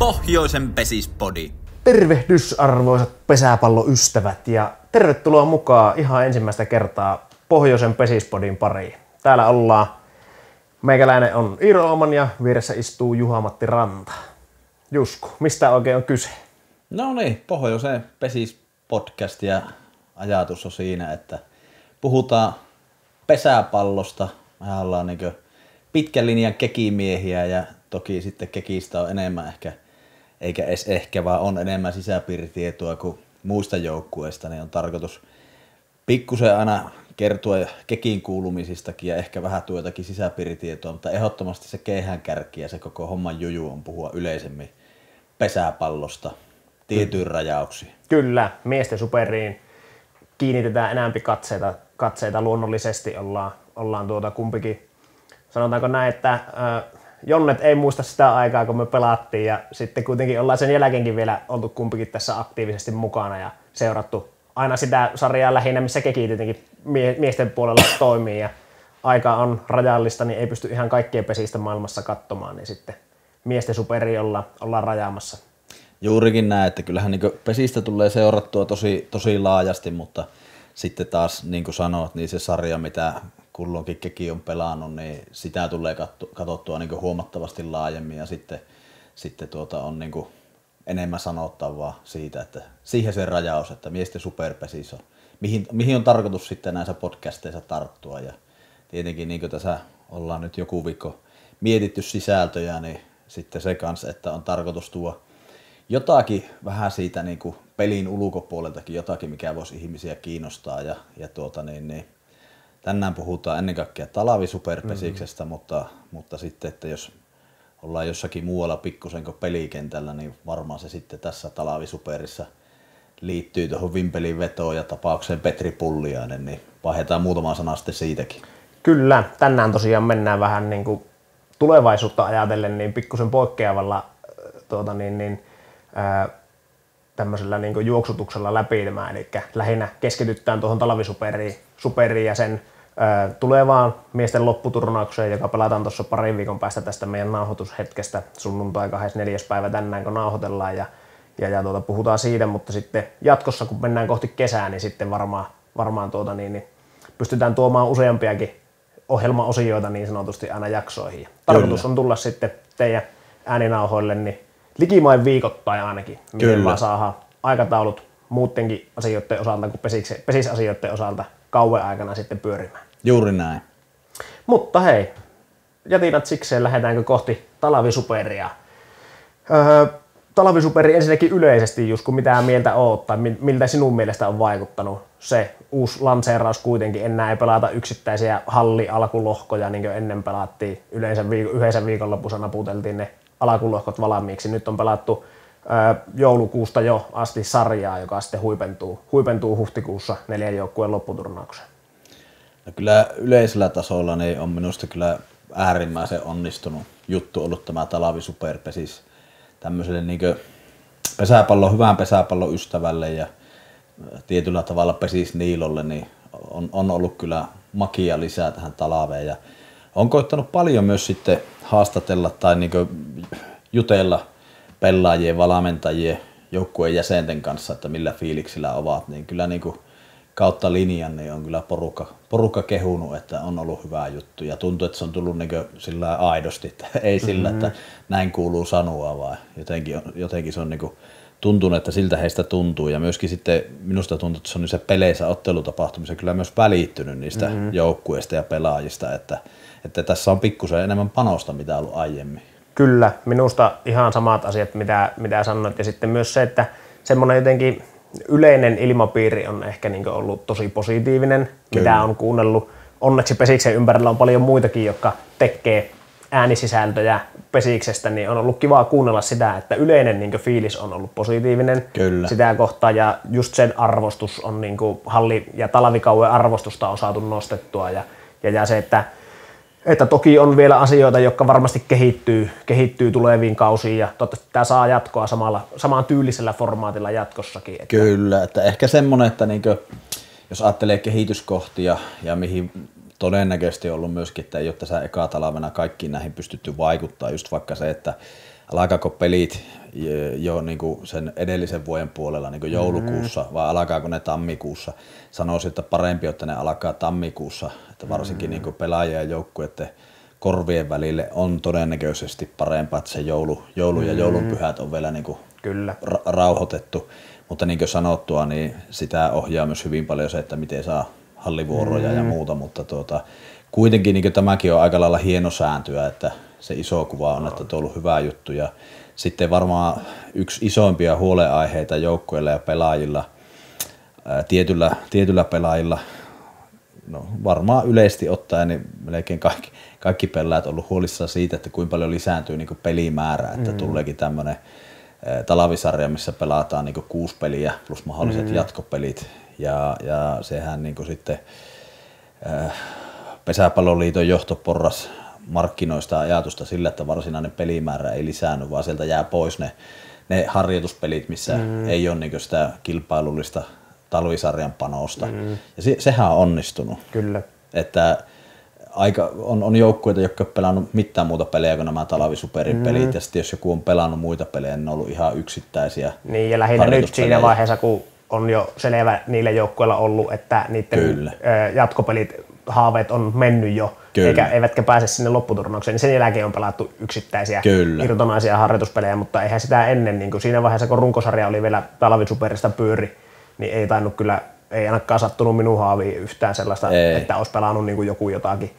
Pohjoisen pesispodi. Tervehdys arvoisat pesäpalloystävät ja tervetuloa mukaan ihan ensimmäistä kertaa Pohjoisen pesispodin pariin. Täällä ollaan, meikäläinen on Iiro Ooman ja vieressä istuu Juha-Matti Ranta. Jusku, mistä oikein on kyse? No niin, Pohjoisen pesispodcast ja ajatus on siinä, että puhutaan pesäpallosta. Me ollaan niin pitkän linjan kekimiehiä ja toki sitten kekistä on enemmän eikä edes ehkä, vaan on enemmän sisäpiiritietoa kuin muista joukkueista, niin on tarkoitus pikkusen aina kertoa kekin kuulumisistakin ja ehkä vähän jotakin sisäpiiritietoa, mutta ehdottomasti se keihäänkärki ja se koko homman juju on puhua yleisemmin pesäpallosta tietyin rajauksiin. Kyllä, miesten superiin kiinnitetään enemmän katseita luonnollisesti, ollaan kumpikin, sanotaanko näin, että Jonnet ei muista sitä aikaa, kun me pelattiin ja sitten kuitenkin ollaan sen jälkeenkin vielä oltu kumpikin tässä aktiivisesti mukana ja seurattu aina sitä sarjaa lähinnä, missä keki tietenkin miesten puolella toimii ja aika on rajallista, niin ei pysty ihan kaikkien pesistä maailmassa katsomaan, niin sitten miesten superi ollaan rajaamassa. Juurikin näin, että kyllähän niin pesistä tulee seurattua tosi laajasti, mutta sitten taas niin kuin sanoit, niin se sarja, mitä kulloinkin keki on pelannut, niin sitä tulee katsottua niin huomattavasti laajemmin ja sitten on niin enemmän sanottavaa siitä, että siihen se rajaus, että miesten superpesis on, mihin on tarkoitus sitten näissä podcasteissa tarttua ja tietenkin niin kuin tässä ollaan nyt joku viikko mietitty sisältöjä, niin sitten se kanssa, että on tarkoitus tuoda jotakin vähän siitä niin kuin pelin ulkopuoleltakin, jotakin mikä voisi ihmisiä kiinnostaa ja tänään puhutaan ennen kaikkea talvisuperpesiksestä, mutta sitten, että jos ollaan jossakin muualla pikkusen kuin pelikentällä, niin varmaan se sitten tässä talvisuperissa liittyy tuohon Vimpelin vetoon ja tapaukseen Petri Pulliainen, niin vaihdetaan muutama sana sitten siitäkin. Kyllä, tänään tosiaan mennään vähän niin kuin tulevaisuutta ajatellen niin pikkusen poikkeavalla tämmöisellä niin kuin juoksutuksella läpi tämä, eli lähinnä keskitytään tuohon talvisuperiin ja sen tulevaan miesten lopputurnaukseen, joka pelataan tuossa parin viikon päästä tästä meidän nauhoitushetkestä, sunnuntai 24. päivä tänään, kun nauhoitellaan ja puhutaan siitä, mutta sitten jatkossa, kun mennään kohti kesää, niin sitten varmaan pystytään tuomaan useampiakin ohjelmaosioita niin sanotusti aina jaksoihin. Tarkoitus on tulla sitten teidän ääninauhoille niin likimain viikoittain ainakin, miten vaan saadaan aikataulut muuttenkin asioiden osalta kuin pesisasioiden osalta kauan aikana sitten pyörimään. Juuri näin. Mutta hei, jätinät sikseen, lähdetäänkö kohti talvisuperia? Talvisuperi ensinnäkin yleisesti, Jusku, mitä mieltä oot tai miltä sinun mielestä on vaikuttanut se uusi lanseeraus kuitenkin? Enää ei pelata yksittäisiä halli-alkulohkoja niin kuin ennen pelattiin. Yleensä yhdessä viikonlopussa naputeltiin ne alkulohkot valmiiksi. Nyt on pelattu joulukuusta jo asti sarjaa, joka sitten huipentuu huhtikuussa 4 joukkueen lopputurnaukseen. No kyllä yleisellä tasolla niin on minusta kyllä äärimmäisen onnistunut juttu ollut tämä talvisuperpesis tämmöiselle niin hyvän pesäpallon ystävälle ja tietyllä tavalla pesisniilolle, niin on ollut kyllä makia lisää tähän talveen ja on koittanut paljon myös sitten haastatella tai niin jutella pelaajien, valmentajien, joukkueen jäsenten kanssa, että millä fiiliksillä ovat, niin kyllä niin kautta linjan niin on kyllä porukka kehunut, että on ollut hyvä juttu ja tuntuu, että se on tullut niin sillä aidosti, että ei sillä, että näin kuuluu sanoa, vaan jotenkin se on niin tuntunut, että siltä heistä tuntuu ja myöskin sitten minusta tuntuu, että se on niissä peleissä ottelutapahtumissa kyllä myös välittynyt niistä joukkueista ja pelaajista, että tässä on pikkusen enemmän panosta, mitä on ollut aiemmin. Kyllä, minusta ihan samat asiat, mitä sanoit. Ja sitten myös se, että semmoinen jotenkin yleinen ilmapiiri on ehkä niin ollut tosi positiivinen, mitä on kuunnellut. Onneksi Pesiksen ympärillä on paljon muitakin, jotka tekee äänisisältöjä Pesiksestä, niin on ollut kivaa kuunnella sitä, että yleinen niin fiilis on ollut positiivinen sitä kohtaa. Ja just sen arvostus on niin halli- ja talvikauden arvostusta on saatu nostettua. Ja se, että toki on vielä asioita, jotka varmasti kehittyy tuleviin kausiin ja toivottavasti tämä saa jatkoa samaan tyylisellä formaatilla jatkossakin. Että kyllä, että ehkä semmoinen, että niinkö, jos ajattelee kehityskohtia ja mihin todennäköisesti on ollut myöskin, että ei ole tässä eka talvena kaikkiin näihin pystytty vaikuttaa, just vaikka se, että alkaako pelit jo niin kuin sen edellisen vuoden puolella niin kuin joulukuussa vai alkaako ne tammikuussa. Sanoisin, että parempi, että ne alkaa tammikuussa, että varsinkin niin kuin pelaajien ja joukkueiden korvien välille on todennäköisesti parempaa, että se joulu ja joulunpyhät on vielä niin kuin rauhoitettu. Mutta niin kuin sanottua, niin sitä ohjaa myös hyvin paljon se, että miten saa hallivuoroja ja muuta, mutta kuitenkin niin tämäkin on aika lailla hieno sääntöä, että se iso kuva on, että on ollut hyvä juttu. Ja sitten varmaan yksi isoimpia huolenaiheita joukkueilla ja pelaajilla, tietyllä pelaajilla, no varmaan yleisesti ottaen, niin melkein kaikki pelaajat on ollut huolissaan siitä, että kuinka paljon lisääntyy niin pelimäärä, että tuleekin tämmöinen talvisarja, missä pelataan niin 6 peliä plus mahdolliset jatkopelit. Ja sehän niin sitten Pesäpalloliiton johtoporras markkinoista ajatusta sillä, että varsinainen pelimäärä ei lisäänny, vaan sieltä jää pois ne harjoituspelit, missä ei ole niin sitä kilpailullista talvisarjan panosta. Ja sehän on onnistunut. Kyllä. Että on joukkueita, jotka on pelannut mitään muuta pelejä kuin nämä talvisuperin pelit, ja sitten jos joku on pelannut muita pelejä, niin ne on ollut ihan yksittäisiä. Niin, ja lähinnä nyt siinä vaiheessa, kun on jo selvä niillä joukkueilla ollut, että niiden jatkopelit, haaveet on mennyt jo, eivätkä pääse sinne lopputurnaukseen, niin sen jälkeen on pelattu yksittäisiä irtonaisia harjoituspelejä, mutta eihän sitä ennen, niin kuin siinä vaiheessa, kun runkosarja oli vielä talvisuperista pyöri, niin ei tainnut kyllä, ei ainakaan sattunut minun haaviin yhtään sellaista, että olisi pelannut niin kuin joku jotakin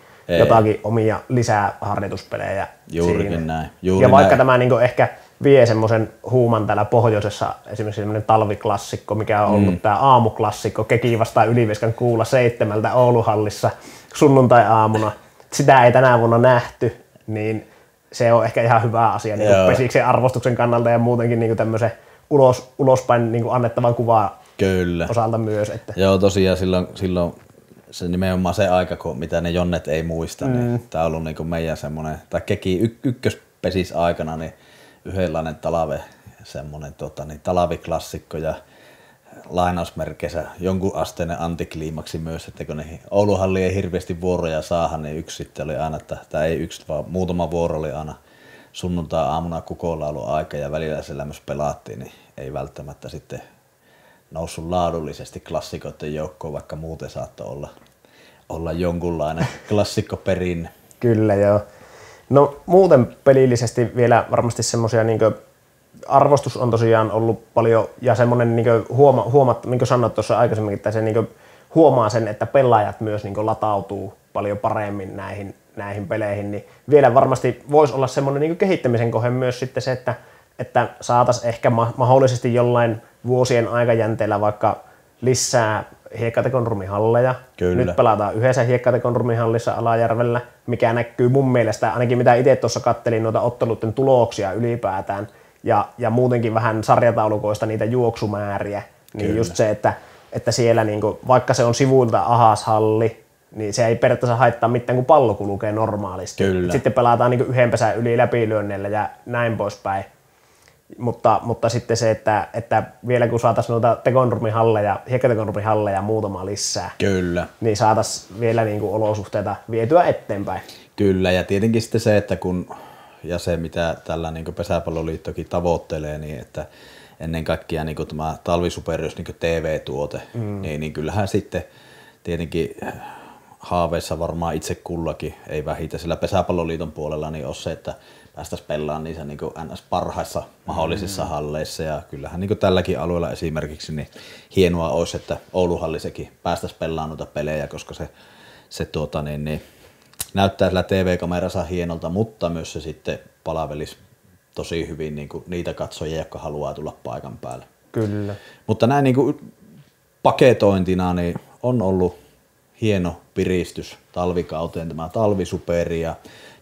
omia lisää harjoituspelejä. Juurikin näin. Ja vaikka tämä niin ehkä vie semmoisen huuman täällä pohjoisessa, esimerkiksi semmoinen talviklassikko, mikä on ollut tämä aamuklassikko, Keki vastaan Ylivieskan kuulla 7 Ouluhallissa sunnuntai-aamuna. Sitä ei tänä vuonna nähty, niin se on ehkä ihan hyvä asia niin Pesiksen arvostuksen kannalta ja muutenkin niin tämmöisen ulospäin niin annettavan kuvaa osalta myös. Että. Joo, tosiaan silloin se nimenomaan se aika, mitä ne jonnet ei muista, niin tämä on ollut niin meidän semmoinen, tai Keki ykköspesis aikana, niin yhdenlainen semmoinen talviklassikko ja lainausmerkeissä jonkun asteinen antikliimaksi myös, että kun ne Ouluhalli ei hirveästi vuoroja saada, niin yksi sitten oli aina, tai ei yksi, vaan muutama vuoro oli aina sunnuntai-aamuna kukonlaulun aika ja välillä siellä myös pelattiin, niin ei välttämättä sitten noussut laadullisesti klassikoiden joukkoon, vaikka muuten saattoi olla jonkunlainen klassikkoperinne. Kyllä joo. No muuten pelillisesti vielä varmasti semmoisia arvostus on tosiaan ollut paljon ja semmoinen huomattu, niin kuin sanoit tuossa aikaisemminkin, että se huomaa sen, että pelaajat myös latautuu paljon paremmin näihin peleihin, niin vielä varmasti voisi olla semmoinen kehittämisen kohde myös sitten se, että saataisiin ehkä mahdollisesti jollain vuosien aikajänteellä vaikka lisää hiekkatekonurmihalleja. Nyt pelataan yhdessä hiekkatekonurmihallissa Alajärvellä, mikä näkyy mun mielestä, ainakin mitä itse tuossa kattelin noita otteluiden tuloksia ylipäätään, ja muutenkin vähän sarjataulukoista niitä juoksumääriä, niin Kyllä. just se, että siellä vaikka se on sivuilta ahas halli, niin se ei periaatteessa haittaa mitään, kun pallo kulkee normaalisti. Kyllä. Sitten pelataan yhden pesän yli läpilyönneillä ja näin poispäin. Mutta sitten se, että vielä kun saataisiin noita hiekkatekonurmihalleja muutama lisää, Kyllä. niin saataisiin vielä olosuhteita vietyä eteenpäin. Kyllä, ja tietenkin sitten se, että ja se mitä tällä Pesäpalloliittokin tavoittelee, niin että ennen kaikkea tämä talvisuperius TV-tuote, niin kyllähän sitten tietenkin haaveissa varmaan itse kullakin, ei vähitä sillä Pesäpalloliiton puolella, niin on se, että päästäisiin pelaamaan niissä NS parhaissa mahdollisissa halleissa, ja kyllähän tälläkin alueella esimerkiksi niin hienoa olisi, että Ouluhallisekin päästäisiin pelaamaan noita pelejä, koska se näyttää sillä TV-kamerassa hienolta, mutta myös se sitten palvelisi tosi hyvin niitä katsojia, jotka haluaa tulla paikan päälle. Kyllä. Mutta näin paketointina niin on ollut hieno piristys talvikauteen, tämä talvisuperi, ja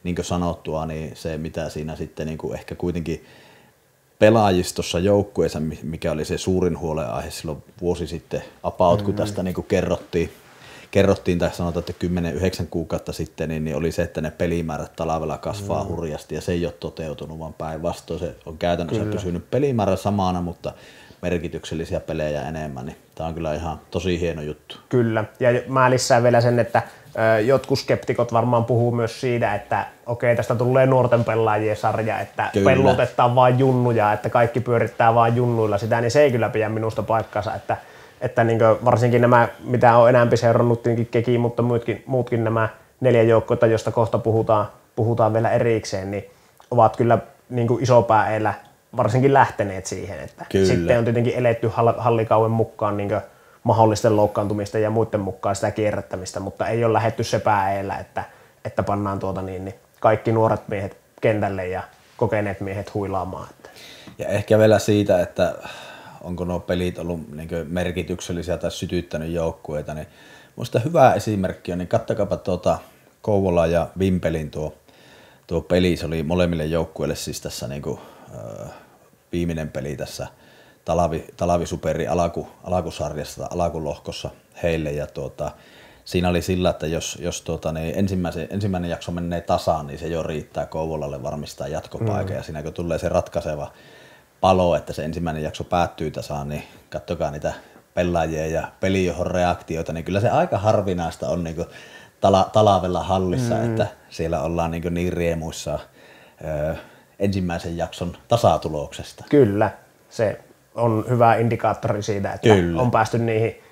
niin kuin sanottua, niin se mitä siinä sitten ehkä kuitenkin pelaajistossa joukkueessa, mikä oli se suurin huolenaihe silloin vuosi sitten about, kun tästä kerrottiin tai sanotaan, että 10-9 kuukautta sitten, niin oli se, että ne pelimäärät talvella kasvaa hurjasti, ja se ei ole toteutunut, vaan päinvastoin se on käytännössä pysynyt pelimäärä samana, mutta merkityksellisiä pelejä enemmän, niin tämä on kyllä ihan tosi hieno juttu. Kyllä, ja mä lisään vielä sen, että jotkut skeptikot varmaan puhuu myös siitä, että okei, tästä tulee nuorten pelaajien sarja, että kyllä. pellutetaan vain junnuja, että kaikki pyörittää vain junnuilla sitä, niin se ei kyllä pidä minusta paikkansa, että niin varsinkin nämä, mitä on enemmän seurannut, niin Keki, mutta muutkin nämä 4 joukkoita, joista kohta puhutaan vielä erikseen, niin ovat kyllä niin isopääellä varsinkin lähteneet siihen, että kyllä. Sitten on tietenkin eletty hallikauden mukaan niin mahdollisten loukkaantumista ja muiden mukaan sitä kierrättämistä, mutta ei ole lähdetty se pääeellä, että pannaan kaikki nuoret miehet kentälle ja kokeneet miehet huilaamaan. Ja ehkä vielä siitä, että onko nuo pelit ollut niin merkityksellisiä tai sytyttänyt joukkueita, niin minusta hyvä esimerkki on, niin kattokaapa Kouvola ja Vimpelin tuo peli, se oli molemmille joukkueille siis tässä niin kuin, viimeinen peli tässä Talavisuperi alakusarjassa, alakulohkossa heille, ja siinä oli sillä, että jos niin ensimmäinen jakso menee tasaan, niin se jo riittää Kouvolalle varmistaa jatkopaikan, ja siinä kun tulee se ratkaiseva palo, että se ensimmäinen jakso päättyy tasaan, niin katsokaa niitä pelaajia ja pelijohon reaktioita, niin kyllä se aika harvinaista on niin kuin Talavella hallissa, että siellä ollaan niin riemuissaan ensimmäisen jakson tasatuloksesta. Kyllä, se on hyvä indikaattori siitä, että kyllä. On päästy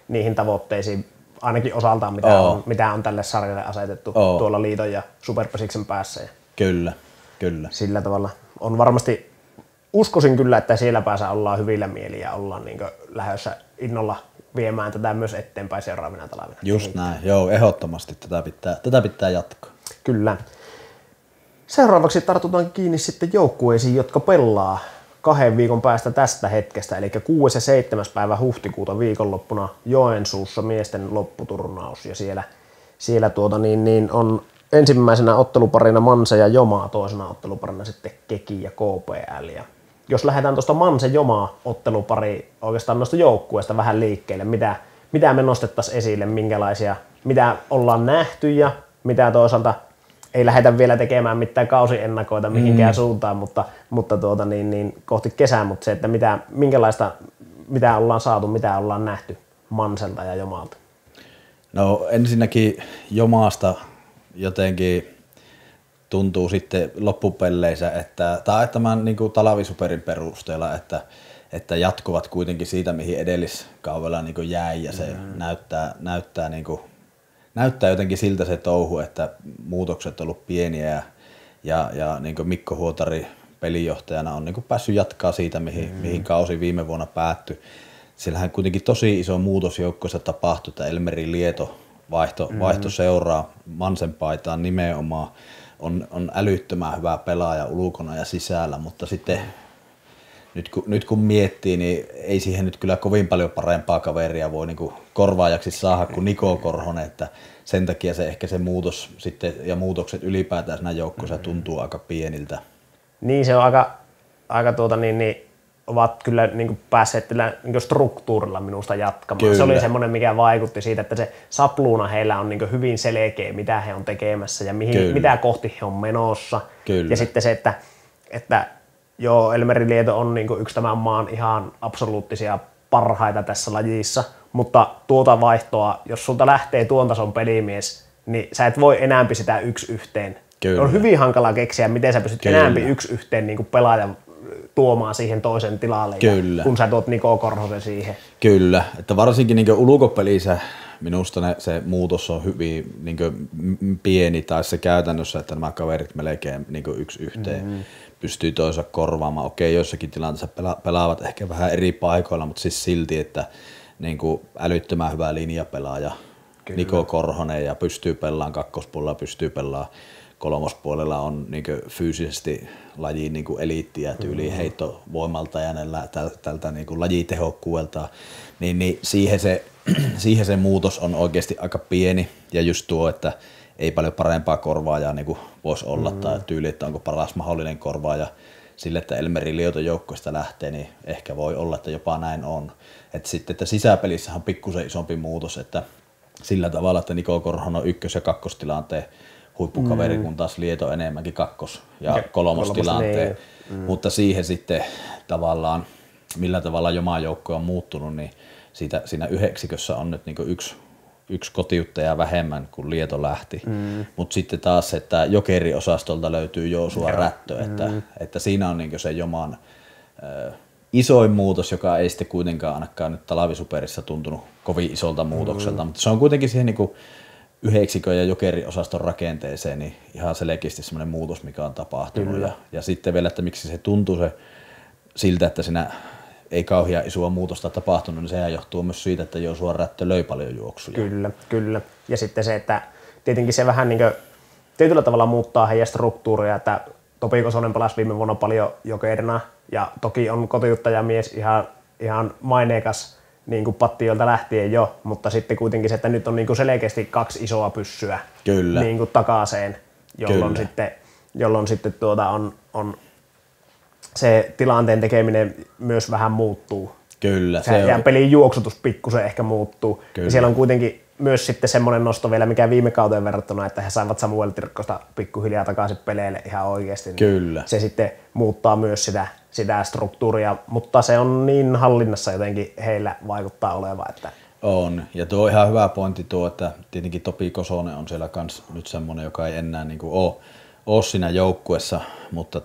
niihin tavoitteisiin ainakin osaltaan, mitä on tälle sarjalle asetettu tuolla liiton ja Superpesiksen päässä. Kyllä. Sillä tavalla on varmasti, uskoisin kyllä, että siellä päässä ollaan hyvillä mieli ja ollaan niin lähdössä innolla viemään tätä myös eteenpäin seuraavina talvina. Just näin, joo, ehdottomasti tätä pitää jatkaa. Kyllä. Seuraavaksi tartutaan kiinni sitten joukkueisiin, jotka pelaa 2 viikon päästä tästä hetkestä, eli 6. ja 7. päivä huhtikuuta viikonloppuna Joensuussa miesten lopputurnaus, ja siellä on ensimmäisenä otteluparina Manse ja Jomaa, toisena otteluparina sitten Keki ja KPL. Ja jos lähdetään tuosta Manse-Jomaa ottelupari oikeastaan noista joukkueista vähän liikkeelle, mitä me nostettaisiin esille, mitä ollaan nähty ja mitä toisaalta ei lähdetä vielä tekemään mitään kausiennakoita mihinkään suuntaan, mutta kohti kesää, mutta se, että mitä ollaan saatu, mitä ollaan nähty Manselta ja Jomalta. No ensinnäkin Jomaasta jotenkin tuntuu sitten loppupelleissä, että tämän niin kuin Talavisuperin perusteella, että jatkuvat kuitenkin siitä, mihin edelliskaudella niin kuin jäi, ja se näyttää jotenkin siltä se touhu, että muutokset on ollut pieniä, ja niin kuin Mikko Huotari pelijohtajana on niin kuin päässyt jatkaa siitä, mihin kausi viime vuonna päättyi. Siellähän kuitenkin tosi iso muutos joukkueessa tapahtui, että Elmeri Lieto vaihto seuraa Mansen paitaan nimenomaan. On älyttömän hyvä pelaaja ulkona ja sisällä, mutta sitten nyt kun miettii, niin ei siihen nyt kyllä kovin paljon parempaa kaveria voi niin korvaajaksi saada kuin Niko Korhonen, että sen takia se muutos sitten ja muutokset ylipäätään siinä joukkueessa tuntuu aika pieniltä. Niin se on aika ovat kyllä niin päässeet niin struktuurilla minusta jatkamaan. Kyllä. Se oli semmoinen, mikä vaikutti siitä, että se sapluuna heillä on niin hyvin selkeä, mitä he on tekemässä ja mitä kohti he on menossa. Kyllä. Ja sitten se, että joo, Elmeri Lieto on niin yksi tämän maan ihan absoluuttisia parhaita tässä lajissa, mutta tuota vaihtoa, jos sulta lähtee tuon tason pelimies, niin sä et voi enää sitä 1-1. Kyllä. On hyvin hankala keksiä, miten sä pystyt enää 1-1 niin pelaajan tuomaan siihen toisen tilalle, kun sä tuot Niko Korhosen siihen. Kyllä, että varsinkin niin ulkopelissä minusta se muutos on hyvin niin pieni, tai se käytännössä, että nämä kaverit melkein niin 1-1 pystyy toisaalta korvaamaan. Okei, joissakin tilanteissa pelaavat ehkä vähän eri paikoilla, mutta siis silti, että niin älyttömän hyvä linjapelaaja Niko Korhonen, ja pystyy pelaamaan kakkospuolella, pystyy pelaamaan kolmospuolella, on niin fyysisesti lajin niin eliittiä tyyliin heittovoimalta ja tältä niin lajitehokkuudelta, niin siihen se muutos on oikeasti aika pieni, ja just tuo, että ei paljon parempaa korvaajaa niin voisi olla, tai tyyli, että onko paras mahdollinen korvaaja sille, että Elmeri Lieton joukkueesta lähtee, niin ehkä voi olla, että jopa näin on. Että sitten, että sisäpelissähän on pikkusen isompi muutos, että sillä tavalla, että Niko Korhonen on ykkös- ja kakkostilanteen huippukaveri, kun taas Lieto enemmänkin kakkos- ja kolmostilanteen, mutta siihen sitten tavallaan millä tavalla jomajoukko on muuttunut, niin siinä yhdeksikössä on nyt niin yksi kotiuttaja vähemmän kuin Lieto lähti. Mutta sitten taas, että jokeriosastolta löytyy Joosua Rättö, että siinä on niin se Joman isoin muutos, joka ei sitten kuitenkaan ainakaan nyt talvisuperissa tuntunut kovin isolta muutokselta, mutta se on kuitenkin siihen niin yhdeksikön ja jokeriosaston rakenteeseen niin ihan selkeästi semmoinen muutos, mikä on tapahtunut. Ja sitten vielä, että miksi se tuntuu siltä, että siinä ei kauhean isoa muutosta tapahtunut, niin sehän johtuu myös siitä, että Joosua Rättö löi paljon juoksuja. Kyllä. Ja sitten se, että tietenkin se vähän niin kuin tietyllä tavalla muuttaa heidän struktuuria, että Topi Kosonen pelasi viime vuonna paljon jokerina, ja toki on kotiuttajamies ihan maineikas niin kuin Pattiolta lähtien jo, mutta sitten kuitenkin se, että nyt on niin kuin selkeästi 2 isoa pyssyä niin kuin takaseen, jolloin sitten on se tilanteen tekeminen myös vähän muuttuu. Kyllä. Ja pelin juoksutus pikkusen ehkä muuttuu. Ja siellä on kuitenkin myös sitten semmoinen nosto vielä, mikä viime kauteen verrattuna, että he saivat Samuel Tirkkosta pikkuhiljaa takaisin peleille ihan oikeasti. Kyllä. Se sitten muuttaa myös sitä struktuuria, mutta se on niin hallinnassa jotenkin heillä vaikuttaa oleva. Että on. Ja tuo on ihan hyvä pointti tuo, että tietenkin Topi Kosonen on siellä kans nyt semmoinen, joka ei enää niin kuin ole siinä joukkuessa, mutta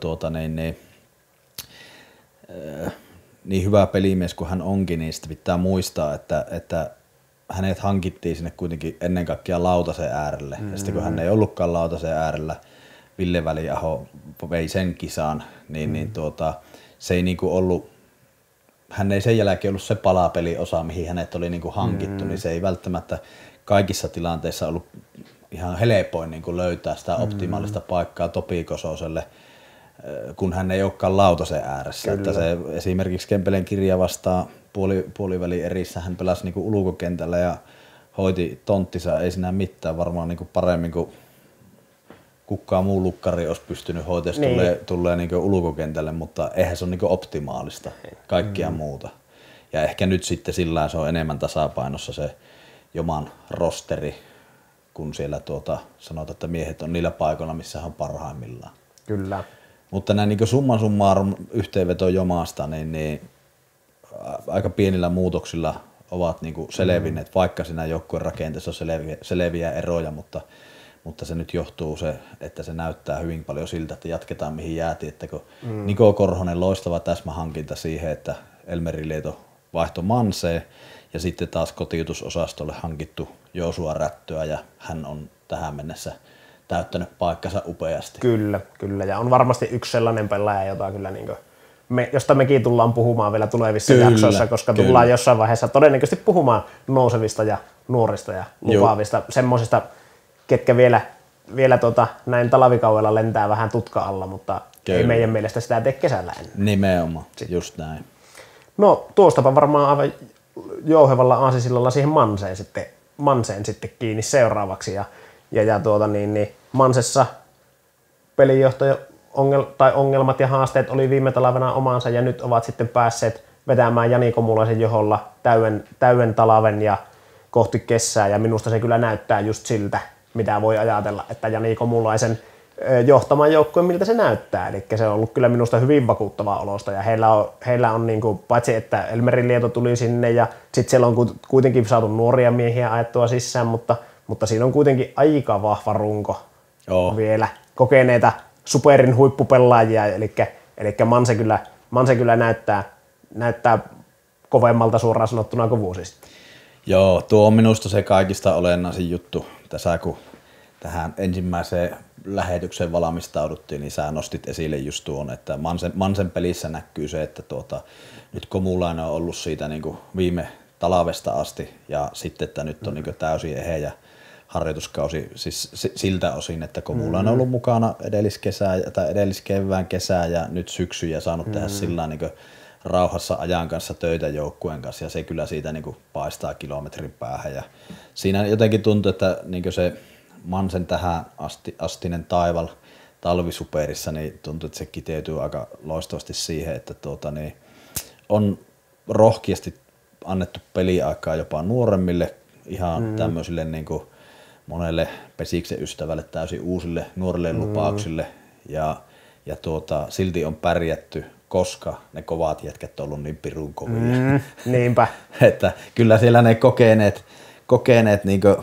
niin hyvä pelimies kuin hän onkin, niin sitten pitää muistaa, että hänet hankittiin sinne kuitenkin ennen kaikkea Lautasen äärelle. Ja sitten kun hän ei ollutkaan Lautasen äärellä, Ville Väliaho vei sen kisaan, se ei niinku ollut, hän ei sen jälkeen ollut se palapeliosa, mihin hänet oli niinku hankittu, niin se ei välttämättä kaikissa tilanteissa ollut ihan helpoin niinku löytää sitä optimaalista paikkaa Topi Kososelle, kun hän ei olekaan Lautasen ääressä. Että se, esimerkiksi Kempelen kirja vastaan puolivälin erissä hän pelasi niinku ulkokentällä ja hoiti tonttisa, ei siinä mitään, varmaan niinku paremmin kuin kukaan muu lukkari olisi pystynyt hoitamaan, tulee niinku ulkokentälle, mutta eihän se ole niinku optimaalista kaikkia muuta. Ja ehkä nyt sitten sillä se on enemmän tasapainossa se Joman rosteri, kun siellä sanotaan, että miehet on niillä paikoilla, missä hän on parhaimmillaan. Kyllä. Mutta näin niin summan summarum yhteenveto Jomasta, niin aika pienillä muutoksilla ovat niin selvinneet, vaikka siinä joukkueen rakenteessa on selviä eroja, mutta se nyt johtuu se, että se näyttää hyvin paljon siltä, että jatketaan mihin jäätiin. Että kun Niko Korhonen loistava täsmähankinta siihen, että Elmeri Lieto vaihtoi Manseen ja sitten taas kotiutusosastolle hankittu Joosua Rättöä ja hän on tähän mennessä täyttänyt paikkansa upeasti. Kyllä. Ja on varmasti yksi sellainen pelaaja, jota kyllä josta mekin tullaan puhumaan vielä tulevissa jaksoissa, koska tullaan jossain vaiheessa todennäköisesti puhumaan nousevista ja nuorista ja lupaavista, semmoisista, ketkä vielä näin talvikaudella lentää vähän tutka alla, mutta ei meidän mielestä sitä tee kesällä ennen. Nimenomaan, just näin. No tuostapa varmaan aivan jouhevalla aasisillalla siihen Manseen sitten kiinni seuraavaksi. Ja Mansessa pelinjohtaja ongelmat ja haasteet oli viime talvena omansa ja nyt ovat sitten päässeet vetämään Jani Komulaisen joholla täyden talven ja kohti kesää ja minusta se kyllä näyttää just siltä, mitä voi ajatella, että Jani Komulaisen johtaman joukkueen, miltä se näyttää. Eli se on ollut kyllä minusta hyvin vakuuttavaa olosta ja heillä on niin kuin, paitsi että Elmeri Lieto tuli sinne ja sitten siellä on kuitenkin saatu nuoria miehiä ajettua sisään, mutta siinä on kuitenkin aika vahva runko vielä kokeneita superin huippupelaajia, eli Manse kyllä näyttää kovemmalta suoraan sanottuna kuin vuosi sitten. Joo, tuo on minusta se kaikista olennaisin juttu tässä, kun tähän ensimmäiseen lähetykseen valmistauduttiin, niin sä nostit esille just tuon, että Mansen pelissä näkyy se, että nyt Komulainen on ollut siitä niin kuin viime talvesta asti ja sitten, että nyt on niin kuin täysin eheä harjoituskausi siis siltä osin, että Komulainen on ollut mukana edelliskevään kesää ja nyt syksy ja saanut tehdä sillä niin kuin rauhassa ajan kanssa töitä joukkueen kanssa ja se kyllä siitä niin kuin paistaa kilometrin päähän ja siinä jotenkin tuntuu, että niin se Mansen tähän astinen taival talvisuperissa, niin tuntuu, että se kiteytyy aika loistavasti siihen, että on rohkeasti annettu peliaikaa jopa nuoremmille, ihan tämmöisille niin kuin monelle Pesiksen ystävälle täysin uusille nuorille lupauksille ja silti on pärjätty koska ne kovat jätkät on ollut niin pirun kovia. Niinpä. Että kyllä siellä ne kokeneet niin kuin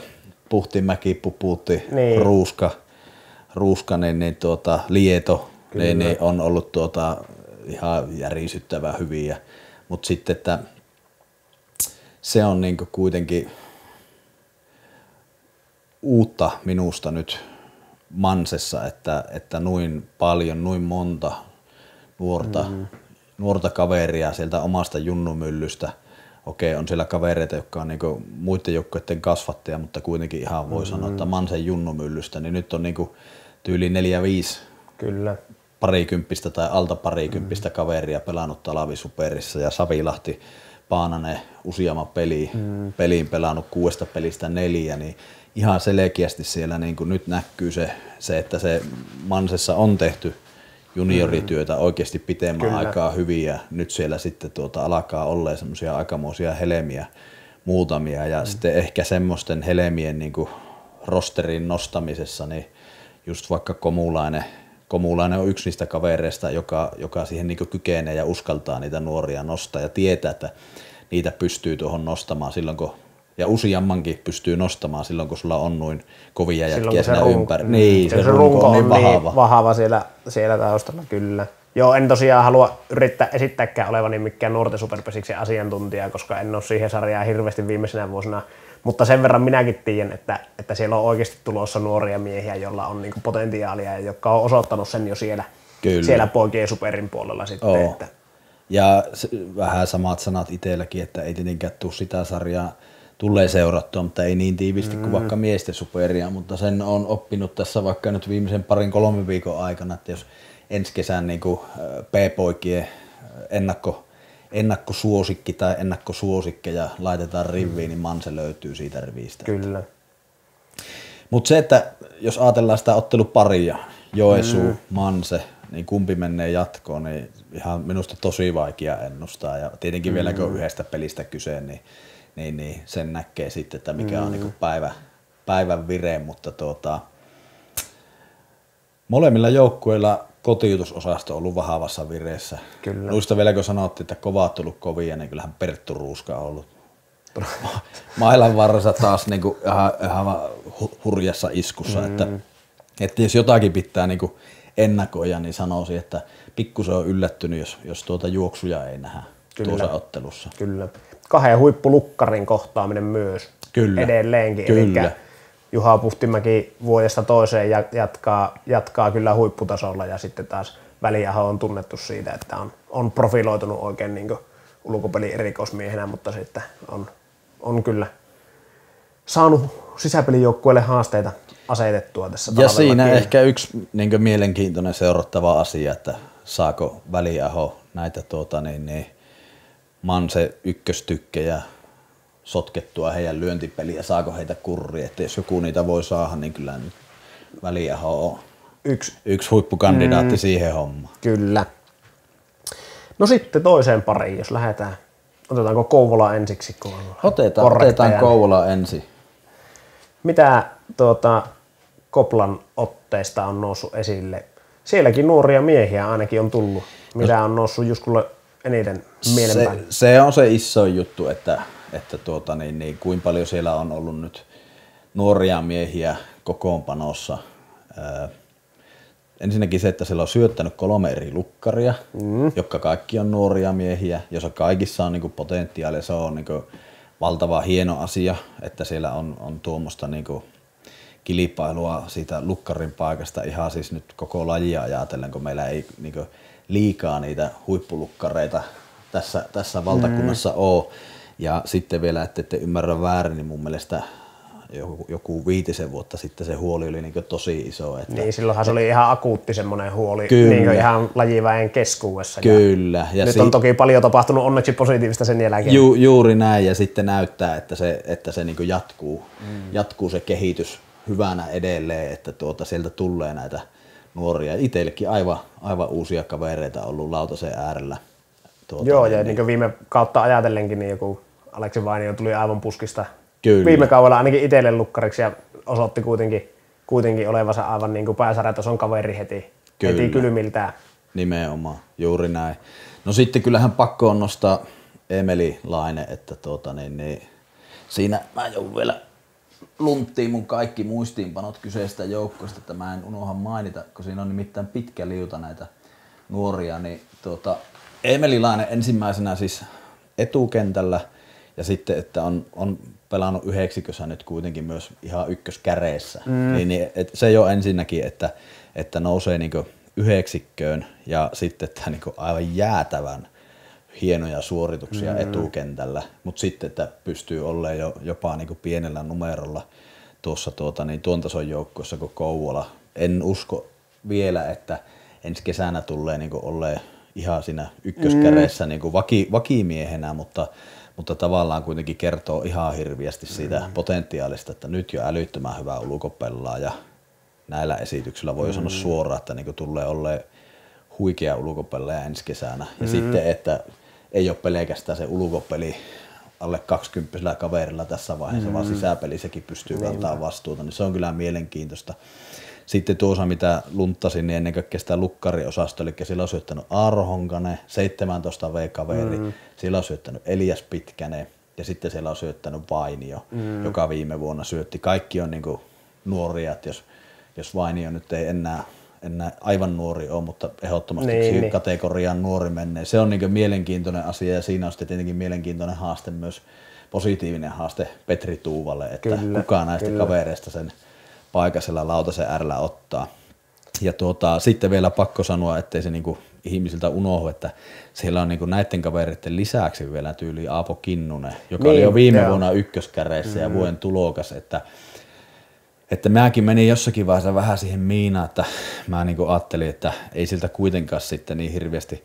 Puhtimäki, Puputti, niin. Ruuska niin Lieto, niin on ollut ihan järisyttävän hyviä. Mutta sitten, että se on niin kuin kuitenkin uutta minusta nyt Mansessa, että noin paljon, noin monta nuorta kaveria sieltä omasta junnumyllystä. Okei, on siellä kavereita, jotka on niinku muiden joukkueiden kasvattajia, mutta kuitenkin ihan voi sanoa, että Mansen junnumyllystä, niin nyt on niinku tyyli 4-5 Kyllä. parikymppistä tai alta parikymppistä kaveria pelannut talvisuperissa ja Savilahti, Paananen useamman peliin pelannut 6 pelistä 4, niin ihan selkeästi siellä niinku nyt näkyy se, että se Mansessa on tehty juniorityötä oikeasti pitemmän aikaa hyviä. Nyt siellä sitten alkaa olla semmoisia aikamoisia helmiä muutamia ja sitten ehkä semmoisten helmien niinku rosterin nostamisessa, niin just vaikka Komulainen on yksi niistä kavereista, joka siihen niinku kykenee ja uskaltaa niitä nuoria nostaa ja tietää, että niitä pystyy tuohon nostamaan silloin, ja useammankin pystyy nostamaan silloin, kun sulla on noin kovia jätkiä siinä ympäri. Niin, se runko on niin vahva siellä taustalla, kyllä. Joo, en tosiaan halua yrittää esittääkään olevani mikään nuorten superpesiksen asiantuntija, koska en ole siihen sarjaan hirveästi viimeisenä vuosina. Mutta sen verran minäkin tiedän, että siellä on oikeasti tulossa nuoria miehiä, joilla on niinku potentiaalia ja jotka on osoittanut sen jo siellä poikien superin puolella sitten. Että. Ja vähän samat sanat itselläkin, että ei tietenkään tule sitä sarjaa tulee seurattua, mutta ei niin tiivisti kuin vaikka miesten superia, mutta sen on oppinut tässä vaikka nyt viimeisen 2-3 viikon aikana, että jos ensi kesän niin P-poikien ennakkosuosikki tai ennakkosuosikkeja laitetaan riviin, niin Manse löytyy siitä rivistä. Kyllä. Mutta se, että jos ajatellaan sitä otteluparia, Joensuu, Manse, niin kumpi menee jatkoon, niin ihan minusta tosi vaikea ennustaa. Ja tietenkin vielä kun on yhdestä pelistä kyse, niin sen näkee sitten, että mikä on niin päivän vire, mutta molemmilla joukkueilla kotiutusosasto on ollut vahvassa vireessä. Kyllä. Noista vielä kun sanottiin, että kovat on ollut kovia, niin kyllähän Perttu Ruuska on ollut mailan varressa taas niin kuin ihan hurjassa iskussa. Että jos jotakin pitää niin kuin ennakoida, niin sanoisin, että pikkusen on yllättynyt, jos juoksuja ei nähdä tuossa ottelussa. Kyllä. 2 huippulukkarin kohtaaminen myös edelleenkin. Kyllä. Eli Juha Puhtimäki vuodesta toiseen jatkaa kyllä huipputasolla ja sitten taas Väliaho on tunnettu siitä, että on profiloitunut oikein niin ulkopelin erikoismiehenä, mutta sitten on kyllä saanut sisäpelijoukkueelle haasteita asetettua tässä ja siinä ehkä yksi niin mielenkiintoinen seurattava asia, että saako Väliaho näitä Manse ykköstykkejä sotkettua heidän lyöntipeliä, saako heitä kurria, että jos joku niitä voi saada, niin kyllä nyt Väliaho on yksi huippukandidaatti siihen hommaan. Kyllä. No sitten toiseen pariin, jos lähdetään. Otetaanko Kouvola ensiksi? Otetaan Kouvola ensin. Mitä Koplan otteista on noussut esille? Sielläkin nuoria miehiä ainakin on tullut. Mitä on noussut Juskulle eniten mielenpäin? Se on se iso juttu, että kuinka paljon siellä on ollut nyt nuoria miehiä kokoonpanossa. Ensinnäkin se, että siellä on syöttänyt 3 eri lukkaria, jotka kaikki on nuoria miehiä, jossa kaikissa on niinku potentiaalia. Se on niinku valtava hieno asia, että siellä on tuommoista niinku kilpailua siitä lukkarin paikasta ihan siis nyt koko lajia ajatellen, kun meillä ei niinku liikaa niitä huippulukkareita tässä valtakunnassa ole. Ja sitten vielä, että ette ymmärrä väärin, niin mun mielestä joku 5 vuotta sitten se huoli oli niin tosi iso. Että, niin, silloinhan se oli ihan akuutti semmoinen huoli niin ihan lajiväen keskuudessa. Kyllä. Ja nyt on toki paljon tapahtunut onneksi positiivista sen jälkeen. Juuri näin, ja sitten näyttää, että se niin jatkuu se kehitys hyvänä edelleen, että sieltä tulee näitä nuoria. Itsellekin aivan uusia kavereita ollut lautasen äärellä. Joo, ja niin viime kautta ajatellenkin, niin joku Aleksi Vainio tuli aivan puskista. Kyllä. Viime kaudella ainakin itselle lukkariksi ja osoitti kuitenkin olevansa aivan niin kuin pääsarjatason kaveri heti kylmiltään. Nimenomaan, juuri näin. No sitten kyllähän pakko on nostaa Emeli Laine, että siinä mä joudun vielä lunttiin mun kaikki muistiinpanot kyseistä joukkoista, että mä en unohda mainita, kun siinä on nimittäin pitkä liuta näitä nuoria, niin Emeli Laine ensimmäisenä siis etukentällä ja sitten, että on pelannut yhdeksikössä nyt kuitenkin myös ihan ykköskäreissä. Niin, se jo ensinnäkin, että nousee niinku yhdeksikköön ja sitten että niinku aivan jäätävän hienoja suorituksia etukentällä, mutta sitten, että pystyy olemaan jopa niinku pienellä numerolla tuossa tuon tason joukkueessa kuin Kouvola. En usko vielä, että ensi kesänä tulee niinku olemaan ihan siinä ykköskäreissä niinku vakimiehenä, mutta tavallaan kuitenkin kertoo ihan hirviästi siitä potentiaalista, että nyt jo älyttömän hyvä ulkopelaaja. Näillä esityksillä voi sanoa suoraan, että niinku tulee olemaan huikea ulkopelaaja ensi kesänä. Ja sitten, että ei ole pelkästään se ulkopeli alle 20 kaverilla tässä vaiheessa, vaan sisäpeli sekin pystyy kantamaan vastuuta, niin se on kyllä mielenkiintoista. Sitten tuossa, mitä lunttasin, niin ennen kaikkea sitä lukkariosastoa, eli siellä on syöttänyt Aaro Honkanen, 17 V-kaveri, siellä on syöttänyt Elias Pitkänen ja sitten siellä on syöttänyt Vainio, joka viime vuonna syötti. Kaikki on niinku nuoria, että jos Vainio nyt ei enää aivan nuori ole, mutta ehdottomasti kategoriaan nuori menee. Se on niinku mielenkiintoinen asia ja siinä on sitten tietenkin mielenkiintoinen haaste myös, positiivinen haaste Petri Tuuvalle, että kukaan näistä kavereista sen paikasella lautasen äärellä ottaa. Ja sitten vielä pakko sanoa, ettei se niinku ihmisiltä unohdu, että siellä on niinku näiden kavereiden lisäksi vielä tyyli Aapo Kinnunen, joka oli jo viime vuonna ykköskäreissä ja vuoden tulokas, että mäkin menin jossakin vaiheessa vähän siihen miinaan, että mä niinku ajattelin, että ei siltä kuitenkaan sitten niin hirveästi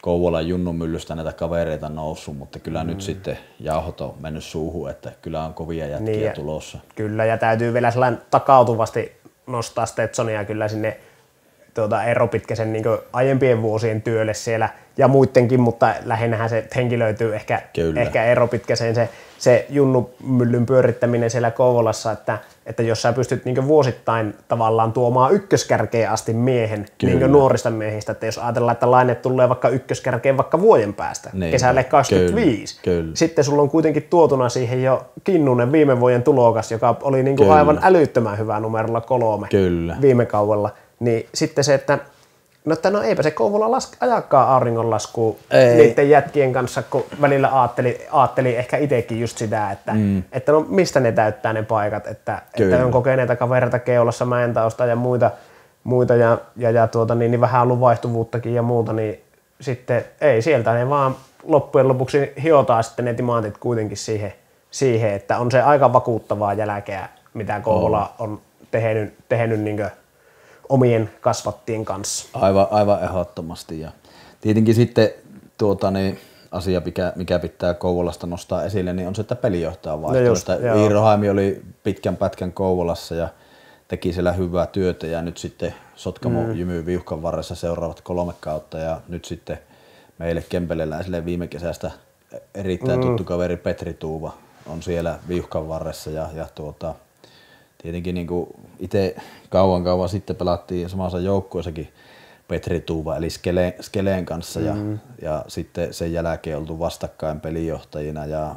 Kouvolan junnumyllystä näitä kavereita noussut, mutta kyllä nyt sitten jauhot on mennyt suuhun, että kyllä on kovia jätkiä tulossa. Kyllä, ja täytyy vielä sellainen takautuvasti nostaa Stetsonia kyllä sinne Eero Pitkäsen niin aiempien vuosien työlle siellä ja muidenkin, mutta lähinnähän se henkilöityy ehkä Eero Pitkäsen se junnumyllyn pyörittäminen siellä Kouvolassa, että jos sä pystyt niin vuosittain tavallaan tuomaan ykköskärkeen asti miehen niin nuorista miehistä, että jos ajatellaan, että Laine tulee vaikka ykköskärkeen vaikka vuoden päästä, kesälle 25, sitten sulla on kuitenkin tuotuna siihen jo Kinnunen viime vuoden tulokas, joka oli niin aivan älyttömän hyvä numerolla 3 viime kaudella. Niin sitten se, että no eipä se Kouvola ajakaan auringonlaskua niiden jätkien kanssa, kun välillä aatteli ehkä itsekin just sitä, että no mistä ne täyttää ne paikat, että on kokeneita kavereita Keulassa, Mäentausta ja muita ja niin vähän ollut vaihtuvuuttakin ja muuta, niin sitten ei sieltä ne vaan loppujen lopuksi hiotaan sitten ne timantit kuitenkin siihen, että on se aika vakuuttavaa jälkeä, mitä Kouvola on tehnyt niin omien kasvattien kanssa. Aivan ehdottomasti. Ja tietenkin sitten asia, mikä pitää Kouvolasta nostaa esille, niin on se, että pelijohtaja on vaihtunut. Iiro Haimi oli pitkän pätkän Kouvolassa ja teki siellä hyvää työtä ja nyt sitten Sotkamo jymyy viuhkan varressa seuraavat 3 kautta ja nyt sitten meille kempeleläisille viime kesästä erittäin tuttu kaveri Petri Tuuva on siellä viuhkan varressa ja tietenkin niin itse kauan sitten pelattiin samassa joukkueessakin Petri Tuuva eli Skeleen kanssa ja sitten sen jälkeen oltu vastakkain pelijohtajina ja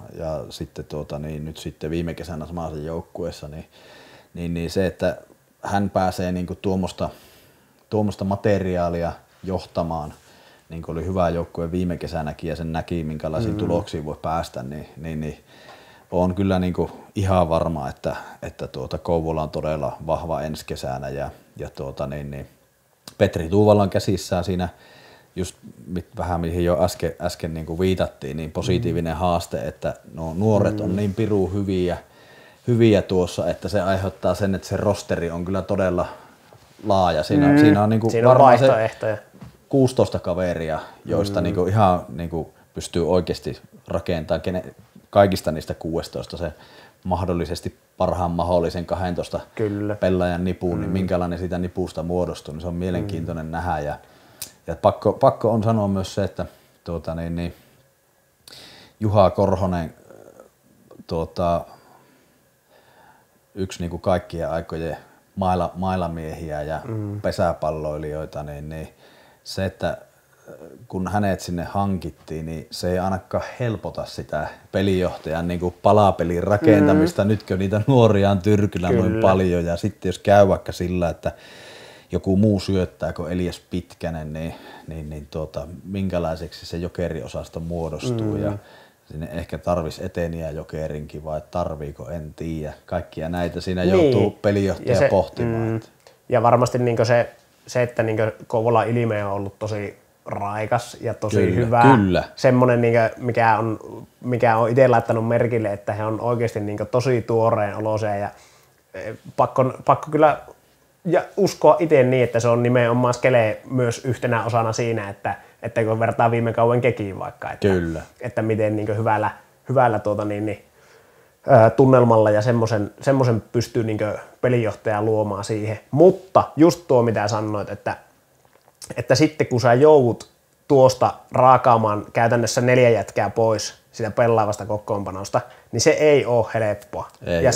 sitten nyt sitten viime kesänä samassa joukkueessa niin se, että hän pääsee niin tuommoista materiaalia johtamaan, niin kuin oli hyvä joukkue viime kesänäkin ja sen näki minkälaisiin tuloksiin voi päästä, niin on kyllä niin ihan varma, että Kouvola on todella vahva ensi kesänä ja Petri Tuuvalla on käsissään siinä just vähän mihin jo äsken niin viitattiin, niin positiivinen haaste, että nuoret on niin pirun hyviä tuossa, että se aiheuttaa sen, että se rosteri on kyllä todella laaja. Siinä on, niin siinä on vaihtoehtoja. 16 kaveria, joista niin ihan niin pystyy oikeasti rakentamaan kaikista niistä 16 se mahdollisesti parhaan mahdollisen 12 pelaajan nipuun, niin minkälainen siitä nipusta muodostuu, niin se on mielenkiintoinen nähdä. Ja pakko on sanoa myös se, että Juha Korhonen, yksi niin kuin kaikkien aikojen mailamiehiä ja pesäpalloilijoita, niin se, että kun hänet sinne hankittiin, niin se ei ainakaan helpota sitä pelijohtajan niin kuin palapelin rakentamista. Nytkö niitä nuoria on Tyrkyllä noin paljon ja sitten jos käy vaikka sillä, että joku muu syöttää kuin Elias Pitkänen, niin minkälaiseksi se jokeriosasto muodostuu ja sinne ehkä tarvisi Eteniä Jokerinkin vai tarviiko, en tiedä. Kaikkia näitä siinä joutuu pelijohtaja pohtimaan. Ja varmasti niin se, että niin Kouvolan ilme on ollut tosi raikas ja tosi hyvä. Kyllä. Semmoinen, mikä on itse laittanut merkille, että he on oikeasti niin tosi tuoreen oloisia ja pakko kyllä ja uskoa itse niin, että se on nimenomaan Skele myös yhtenä osana siinä, että kun vertaa viime kauden Kekiin vaikka, että miten niin hyvällä tunnelmalla ja semmoisen pystyy niin pelijohtaja luomaan siihen. Mutta just tuo mitä sanoit, että sitten kun sä joudut tuosta raakaamaan käytännössä 4 jätkää pois sitä pelaavasta kokoonpanosta, niin se ei ole helppoa. Ei ja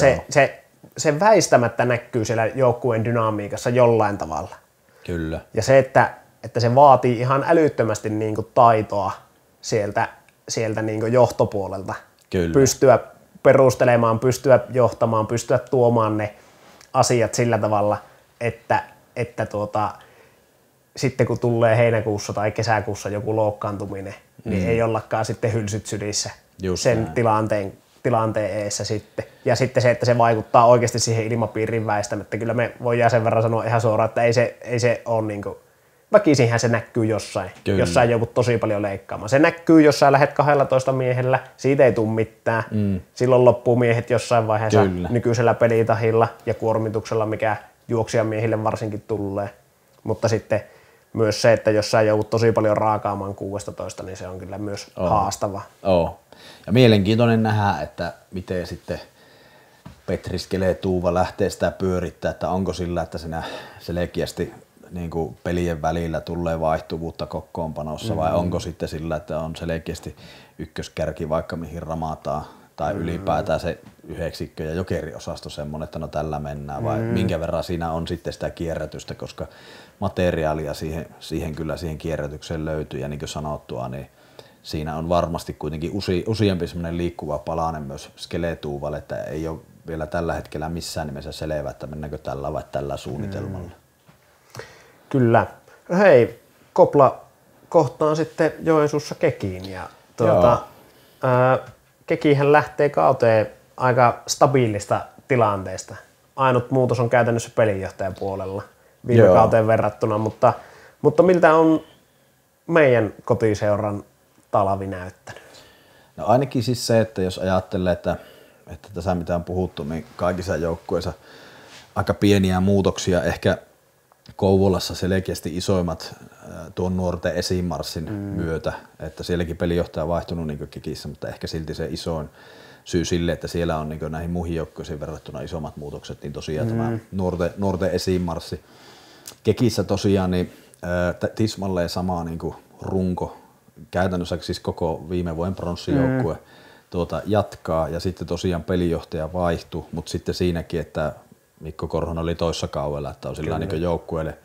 se väistämättä näkyy siellä joukkueen dynamiikassa jollain tavalla. Kyllä. Ja se, että se vaatii ihan älyttömästi niin kuin taitoa sieltä niin kuin johtopuolelta. Kyllä. Pystyä perustelemaan, pystyä johtamaan, pystyä tuomaan ne asiat sillä tavalla, että sitten kun tulee heinäkuussa tai kesäkuussa joku loukkaantuminen, niin ei ollakaan sitten hylsyt sylissä sen tilanteen eessä sitten. Ja sitten se, että se vaikuttaa oikeasti siihen ilmapiirin väistämättä. Kyllä me voidaan sen verran sanoa ihan suoraan, että ei se ole niin kuin, väkisinhän se näkyy jossain joudut tosi paljon leikkaamaan. Se näkyy, jos sä lähdet 12 miehellä, siitä ei tule mitään. Silloin loppuu miehet jossain vaiheessa nykyisellä pelitahilla ja kuormituksella, mikä juoksijamiehille varsinkin tulee. Mutta sitten myös se, että jos sä joudut tosi paljon raakaamaan 16, niin se on kyllä myös haastava. Ja mielenkiintoinen nähdä, että miten sitten Petri Skele-Tuuva lähtee sitä pyörittää, että onko sillä, että siinä selkeästi niin kuin pelien välillä tulee vaihtuvuutta kokoonpanossa vai onko sitten sillä, että on selkeästi ykköskärki vaikka mihin ramataan tai ylipäätään se yhdeksikkö ja jokeriosasto semmoinen, että no tällä mennään vai minkä verran siinä on sitten sitä kierrätystä, koska materiaalia siihen kierrätykseen löytyy ja niin kuin sanottua, niin siinä on varmasti kuitenkin useampi semmoinen liikkuva palanen myös Skele-Tuuvalle, että ei ole vielä tällä hetkellä missään nimessä selvä, että mennäänkö tällä vai tällä suunnitelmalla. Kyllä. Hei, Kopla kohtaan sitten Joensuussa Kekiin ja Kekihän lähtee kauteen aika stabiilista tilanteesta. Ainut muutos on käytännössä pelinjohtajan puolella viime kauteen verrattuna, mutta miltä on meidän kotiseuran talvi näyttänyt? No ainakin siis se, että jos ajattelee, että tässä mitä on puhuttu, niin kaikissa joukkueissa aika pieniä muutoksia, ehkä Kouvolassa selkeästi isoimmat tuon nuorten esimarssin myötä, että sielläkin pelijohtaja on vaihtunut niin kuin Kekissä, mutta ehkä silti se isoin syy sille, että siellä on niin kuin näihin muihin joukkueisiin verrattuna isommat muutokset, niin tosiaan tämä nuorten esimarssi. Kekissä tosiaan niin tismalleen sama niin kuin runko, käytännössä siis koko viime vuoden pronssijoukkue jatkaa ja sitten tosiaan pelijohtaja vaihtui, mutta sitten siinäkin, että Mikko Korhonen oli toissa kaudella, että on sillä niin joukkueelle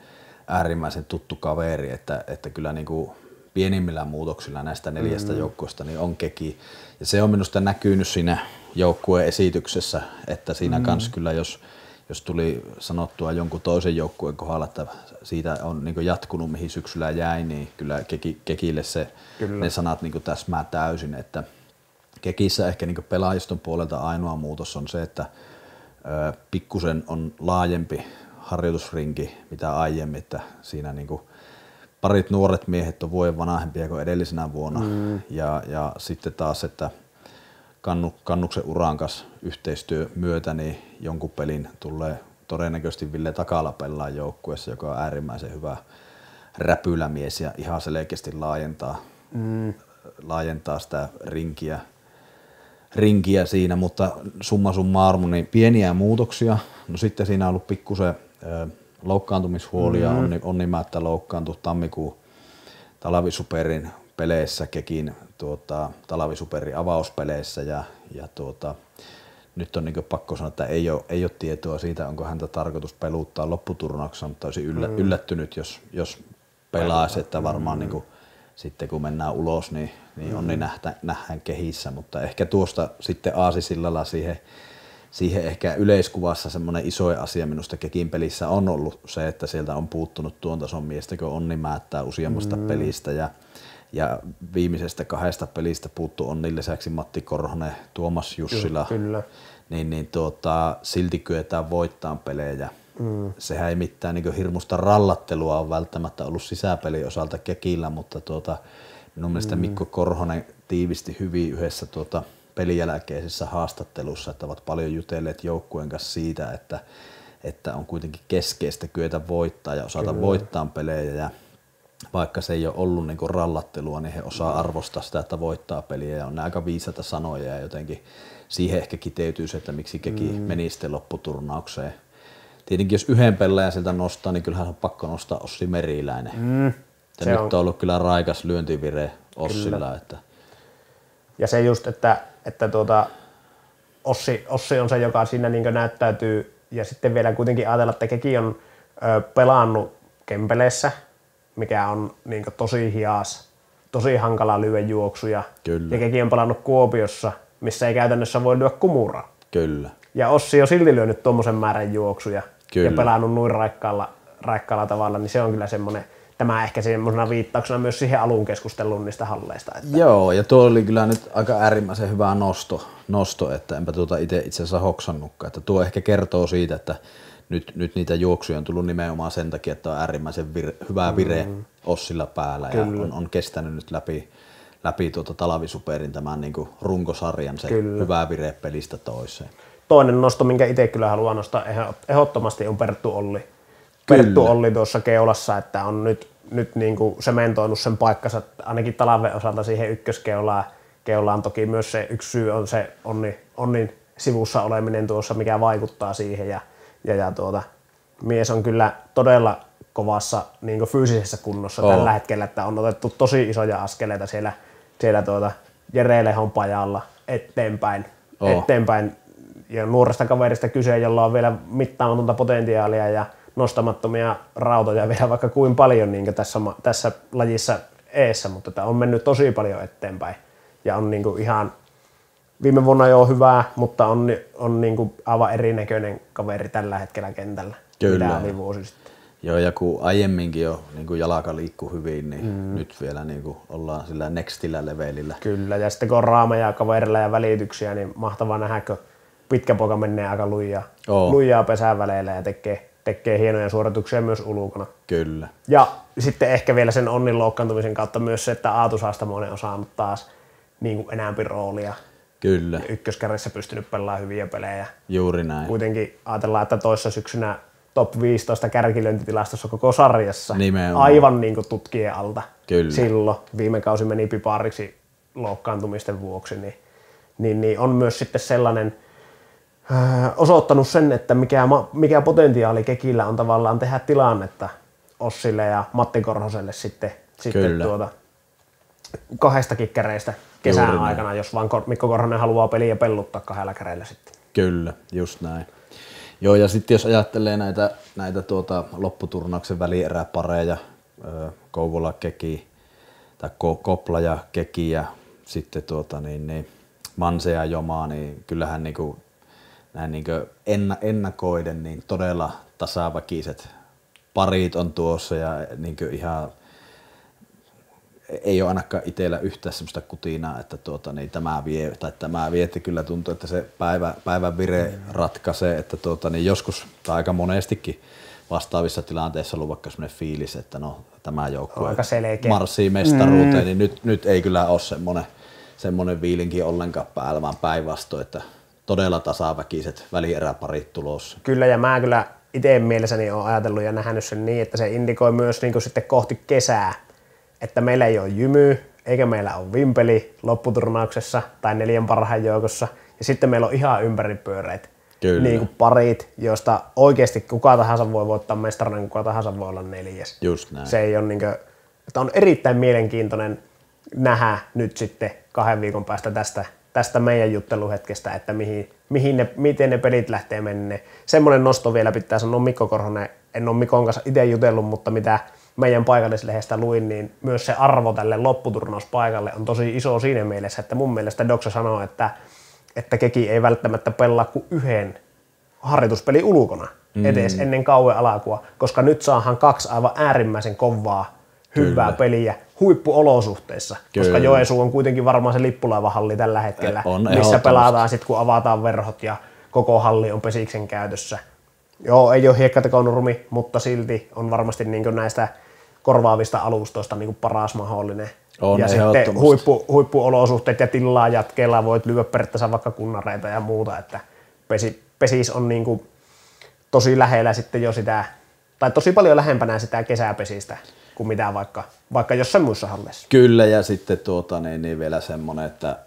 äärimmäisen tuttu kaveri, että kyllä niin kuin pienimmillä muutoksilla näistä 4 joukkueesta niin on Keki. Ja se on minusta näkynyt siinä joukkueen esityksessä, että siinä kanssa kyllä jos tuli sanottua jonkun toisen joukkueen kohdalla, että siitä on niin kuin jatkunut mihin syksyllä jäi, niin kyllä Kekille ne sanat niin kuin täsmää täysin, että Kekissä ehkä niin kuin pelaajiston puolelta ainoa muutos on se, että pikkusen on laajempi harjoitusrinki mitä aiemmin, että siinä niin kuin parit nuoret miehet on vuoden vanhempia kuin edellisenä vuonna ja sitten taas, että Kannuksen uran kanssa yhteistyö myötä niin jonkun pelin tulee todennäköisesti Ville Takala pelaa joukkueessa, joka on äärimmäisen hyvä räpylämies ja ihan selkeästi laajentaa sitä rinkiä siinä, mutta summa summarum, niin pieniä muutoksia. No sitten siinä on ollut pikkusen loukkaantumishuolia, Onni Määttä loukkaantui tammikuun talvisuperin peleissä, Kekin talvisuperin avauspeleissä ja nyt on niin pakko sanoa, että ei ole tietoa siitä, onko häntä tarkoitus peluttaa lopputurnauksessa, mutta olisin yllättynyt, jos pelaisi, että varmaan niin kuin, sitten kun mennään ulos, niin Onni nähdään kehissä, mutta ehkä tuosta sitten aasisillalla siihen ehkä yleiskuvassa semmoinen isoin asia minusta Kekin pelissä on ollut se, että sieltä on puuttunut tuon tason miestä, kun Onni määttää useammasta pelistä ja viimeisestä 2 pelistä puuttuu Onnin lisäksi Matti Korhonen, Tuomas Jussila, niin silti kyetään voittamaan pelejä. Sehän ei mitään niin hirmuista rallattelua on välttämättä ollut sisäpelin osalta Kekillä, mutta minun mielestä Mikko Korhonen tiivisti hyvin yhdessä pelin jälkeisessä haastattelussa, että ovat paljon jutelleet joukkueen kanssa siitä, että on kuitenkin keskeistä kyetä voittaa ja osata voittaa pelejä. Ja vaikka se ei ole ollut niin rallattelua, niin he osaa arvostaa sitä, että voittaa peliä. Ja on ne aika viisaita sanoja ja jotenkin siihen ehkä kiteytyy se, että miksi Keki meni sitten lopputurnaukseen. Tietenkin jos yhden pelaajan sieltä nostaa, niin kyllähän on pakko nostaa Ossi Meriläinen. Ja nyt on ollut kyllä raikas lyöntivire Ossilla. Että. Ja se just, että Ossi on se, joka siinä niin näyttäytyy. Ja sitten vielä kuitenkin ajatella, että Keki on pelannut Kempeleissä, mikä on niin tosi hias, tosi hankala lyödä juoksuja. Kyllä. Ja Keki on pelannut Kuopiossa, missä ei käytännössä voi lyödä kumuraa. Kyllä. Ja Ossi on silti lyönyt tuommoisen määrän juoksuja. Kyllä. Ja pelannut noin raikkaalla tavalla, niin se on kyllä semmoinen, tämä ehkä semmoisena viittauksena myös siihen alun keskusteluun niistä halleista. Että. Joo, ja tuo oli kyllä nyt aika äärimmäisen hyvä nosto, että enpä itse asiassa hoksannutkaan. Että tuo ehkä kertoo siitä, että nyt niitä juoksuja on tullut nimenomaan sen takia, että on äärimmäisen hyvä vire Ossilla päällä ja on kestänyt nyt läpi talvisuperin tämän niin kuin runkosarjan se hyvä vire pelistä toiseen. Toinen nosto, minkä itse kyllä haluan nostaa ehdottomasti on Perttu Olli. Perttu Olli tuossa keulassa, että on nyt niin kuin sementoinut sen paikkansa ainakin talven osalta siihen ykköskeulaan. Toki myös se yksi syy on se Onnin sivussa oleminen tuossa, mikä vaikuttaa siihen. Ja mies on kyllä todella kovassa niin kuin fyysisessä kunnossa tällä hetkellä, että on otettu tosi isoja askeleita siellä Jere Lehon pajalla eteenpäin. Ja nuoresta kaverista kyse, jolla on vielä mittaamatonta potentiaalia ja nostamattomia rautoja vielä vaikka kuin paljon niin tässä lajissa eessä, mutta tämä on mennyt tosi paljon eteenpäin ja on niin kuin ihan viime vuonna jo hyvää, mutta on niin kuin aivan erinäköinen kaveri tällä hetkellä kentällä, mitä oli vuosi sitten. Joo, ja kun aiemminkin jo niin jalka liikkuu hyvin, niin nyt vielä niin kuin ollaan sillä nextillä levelillä. Kyllä, ja sitten kun on raameja kaverilla ja välityksiä, niin mahtavaa nähdä, kun pitkä poika menee aika lujaa pesän väleillä ja tekee hienoja suorituksia myös ulkona. Kyllä. Ja sitten ehkä vielä sen Onnin loukkaantumisen kautta myös se, että Aatu Saastamoinen on saanut taas niin kuin enäämpi roolia. Kyllä. Ykköskärjessä pystynyt pelaamaan hyviä pelejä. Juuri näin. Kuitenkin ajatellaan, että toissa syksynä top 15 kärkilöintitilastossa koko sarjassa. Nimenomaan. Aivan niin kuin tutkien alta. Kyllä. Silloin viime kausi meni pipariksi loukkaantumisten vuoksi. Niin on myös sitten sellainen osoittanut sen, että mikä potentiaali Kekillä on tavallaan tehdä tilannetta Ossille ja Matti Korhoselle sitten kahdestakin käreistä kesän aikana, jos vaan Mikko Korhonen haluaa peliä pelluttaa 2 käreillä sitten. Kyllä, just näin. Joo, ja sitten jos ajattelee näitä lopputurnauksen välieräpareja, Kouvola Keki, tai Kopla ja Keki ja sitten Manse ja Jomaa, niin kyllähän niinku näin niin ennakoiden niin todella tasaväkiset parit on tuossa ja niin ihan ei ole ainakaan itsellä yhtään sellaista kutinaa, että tämä vie, että kyllä tuntuu, että se päivän vire ratkaisee, että joskus tai aika monestikin vastaavissa tilanteissa on ollut vaikka sellainen fiilis, että no tämä joukkue marssii mestaruuteen, niin nyt ei kyllä ole semmoinen viilinki ollenkaan päällä, vaan päinvastoin, että todella tasaväkiset välieräparit tulossa. Kyllä, ja mä kyllä itse mielessäni olen ajatellut ja nähnyt sen niin, että se indikoi myös niin kuin sitten kohti kesää, että meillä ei ole jymy, eikä meillä ole vimpeli lopputurnauksessa tai 4 parhaan joukossa, ja sitten meillä on ihan ympäripyöreät niin kuin parit, joista oikeasti kuka tahansa voi voittaa mestarina, kuka tahansa voi olla 4. Just näin. Se ei ole niin kuin, että on erittäin mielenkiintoinen nähdä nyt sitten 2 viikon päästä tästä meidän jutteluhetkestä, että miten ne pelit lähtee mennä. Semmoinen nosto vielä pitää sanoa Mikko Korhonen. En ole Mikon kanssa itse jutellut, mutta meidän paikallislehdestä luin, niin myös se arvo tälle lopputurnauuspaikalle on tosi iso siinä mielessä, että mun mielestä Doksa sanoo, että Keki ei välttämättä pelaa kuin yhden harjoituspeli ulkona edes ennen kauan alkua, koska nyt saadaan 2 aivan äärimmäisen kovaa, hyvää peliä huippuolosuhteissa, koska Joensuu on kuitenkin varmaan se lippulaivahalli tällä hetkellä, missä pelataan sitten kun avataan verhot ja koko halli on Pesiksen käytössä. Joo, ei ole hiekkatekonurmi, mutta silti on varmasti niin näistä korvaavista alustoista niin paras mahdollinen. On ja sitten huippuolosuhteet ja tilaa jatkeella voit lyödä periaatteessa vaikka kunnareita ja muuta, että Pesis on niin kuin tosi lähellä sitten jo sitä, tai tosi paljon lähempänä sitä kesäpesistä kuin mitä vaikka jossain muissa halleissa. Kyllä, ja sitten niin vielä semmoinen, että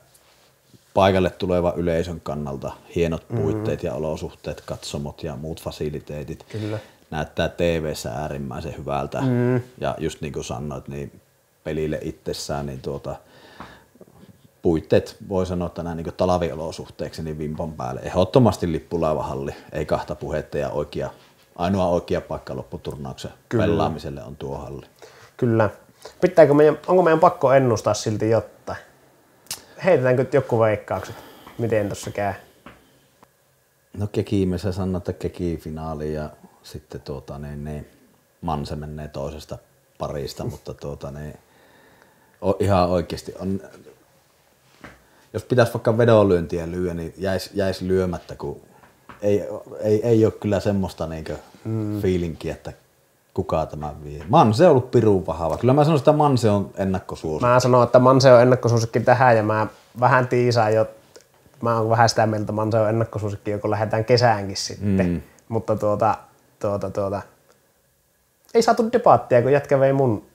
paikalle tuleva yleisön kannalta hienot puitteet ja olosuhteet, katsomot ja muut fasiliteetit. Kyllä. Näyttää TV:ssä äärimmäisen hyvältä. Ja just niin kuin sanoit, niin pelille itsessään, niin puitteet voi sanoa, että nämä niin talviolosuhteeksi niin vimpan päälle. Ehdottomasti lippulaivahalli, ei kahta puhetta ja ainoa oikea paikka lopputurnauksen pelaamiselle on tuo halli. Kyllä. Onko meidän pakko ennustaa silti jotain? Heitetäänkö joku veikkaukset? Miten tuossa käy? No Keki, sä sanoit, että Keki finaali ja sitten Manse menee toisesta parista, mutta ihan oikeasti on, jos pitäisi vaikka vedonlyöntiä lyödä, niin jäisi lyömättä, kun ei ole kyllä semmoista fiilinkiä, että kuka tämä vie. Manse on ollut pirun vahva. Kyllä mä sanon, että Manse on ennakkosuosikki. Mä sanon, että Manse on ennakkosuosikki tähän ja mä vähän tiisaan jo. Mä oon vähän sitä mieltä, että Manse on ennakkosuosikki, joko lähdetään kesäänkin sitten. Mutta ei saatu debaattia, kun jätkä vei mun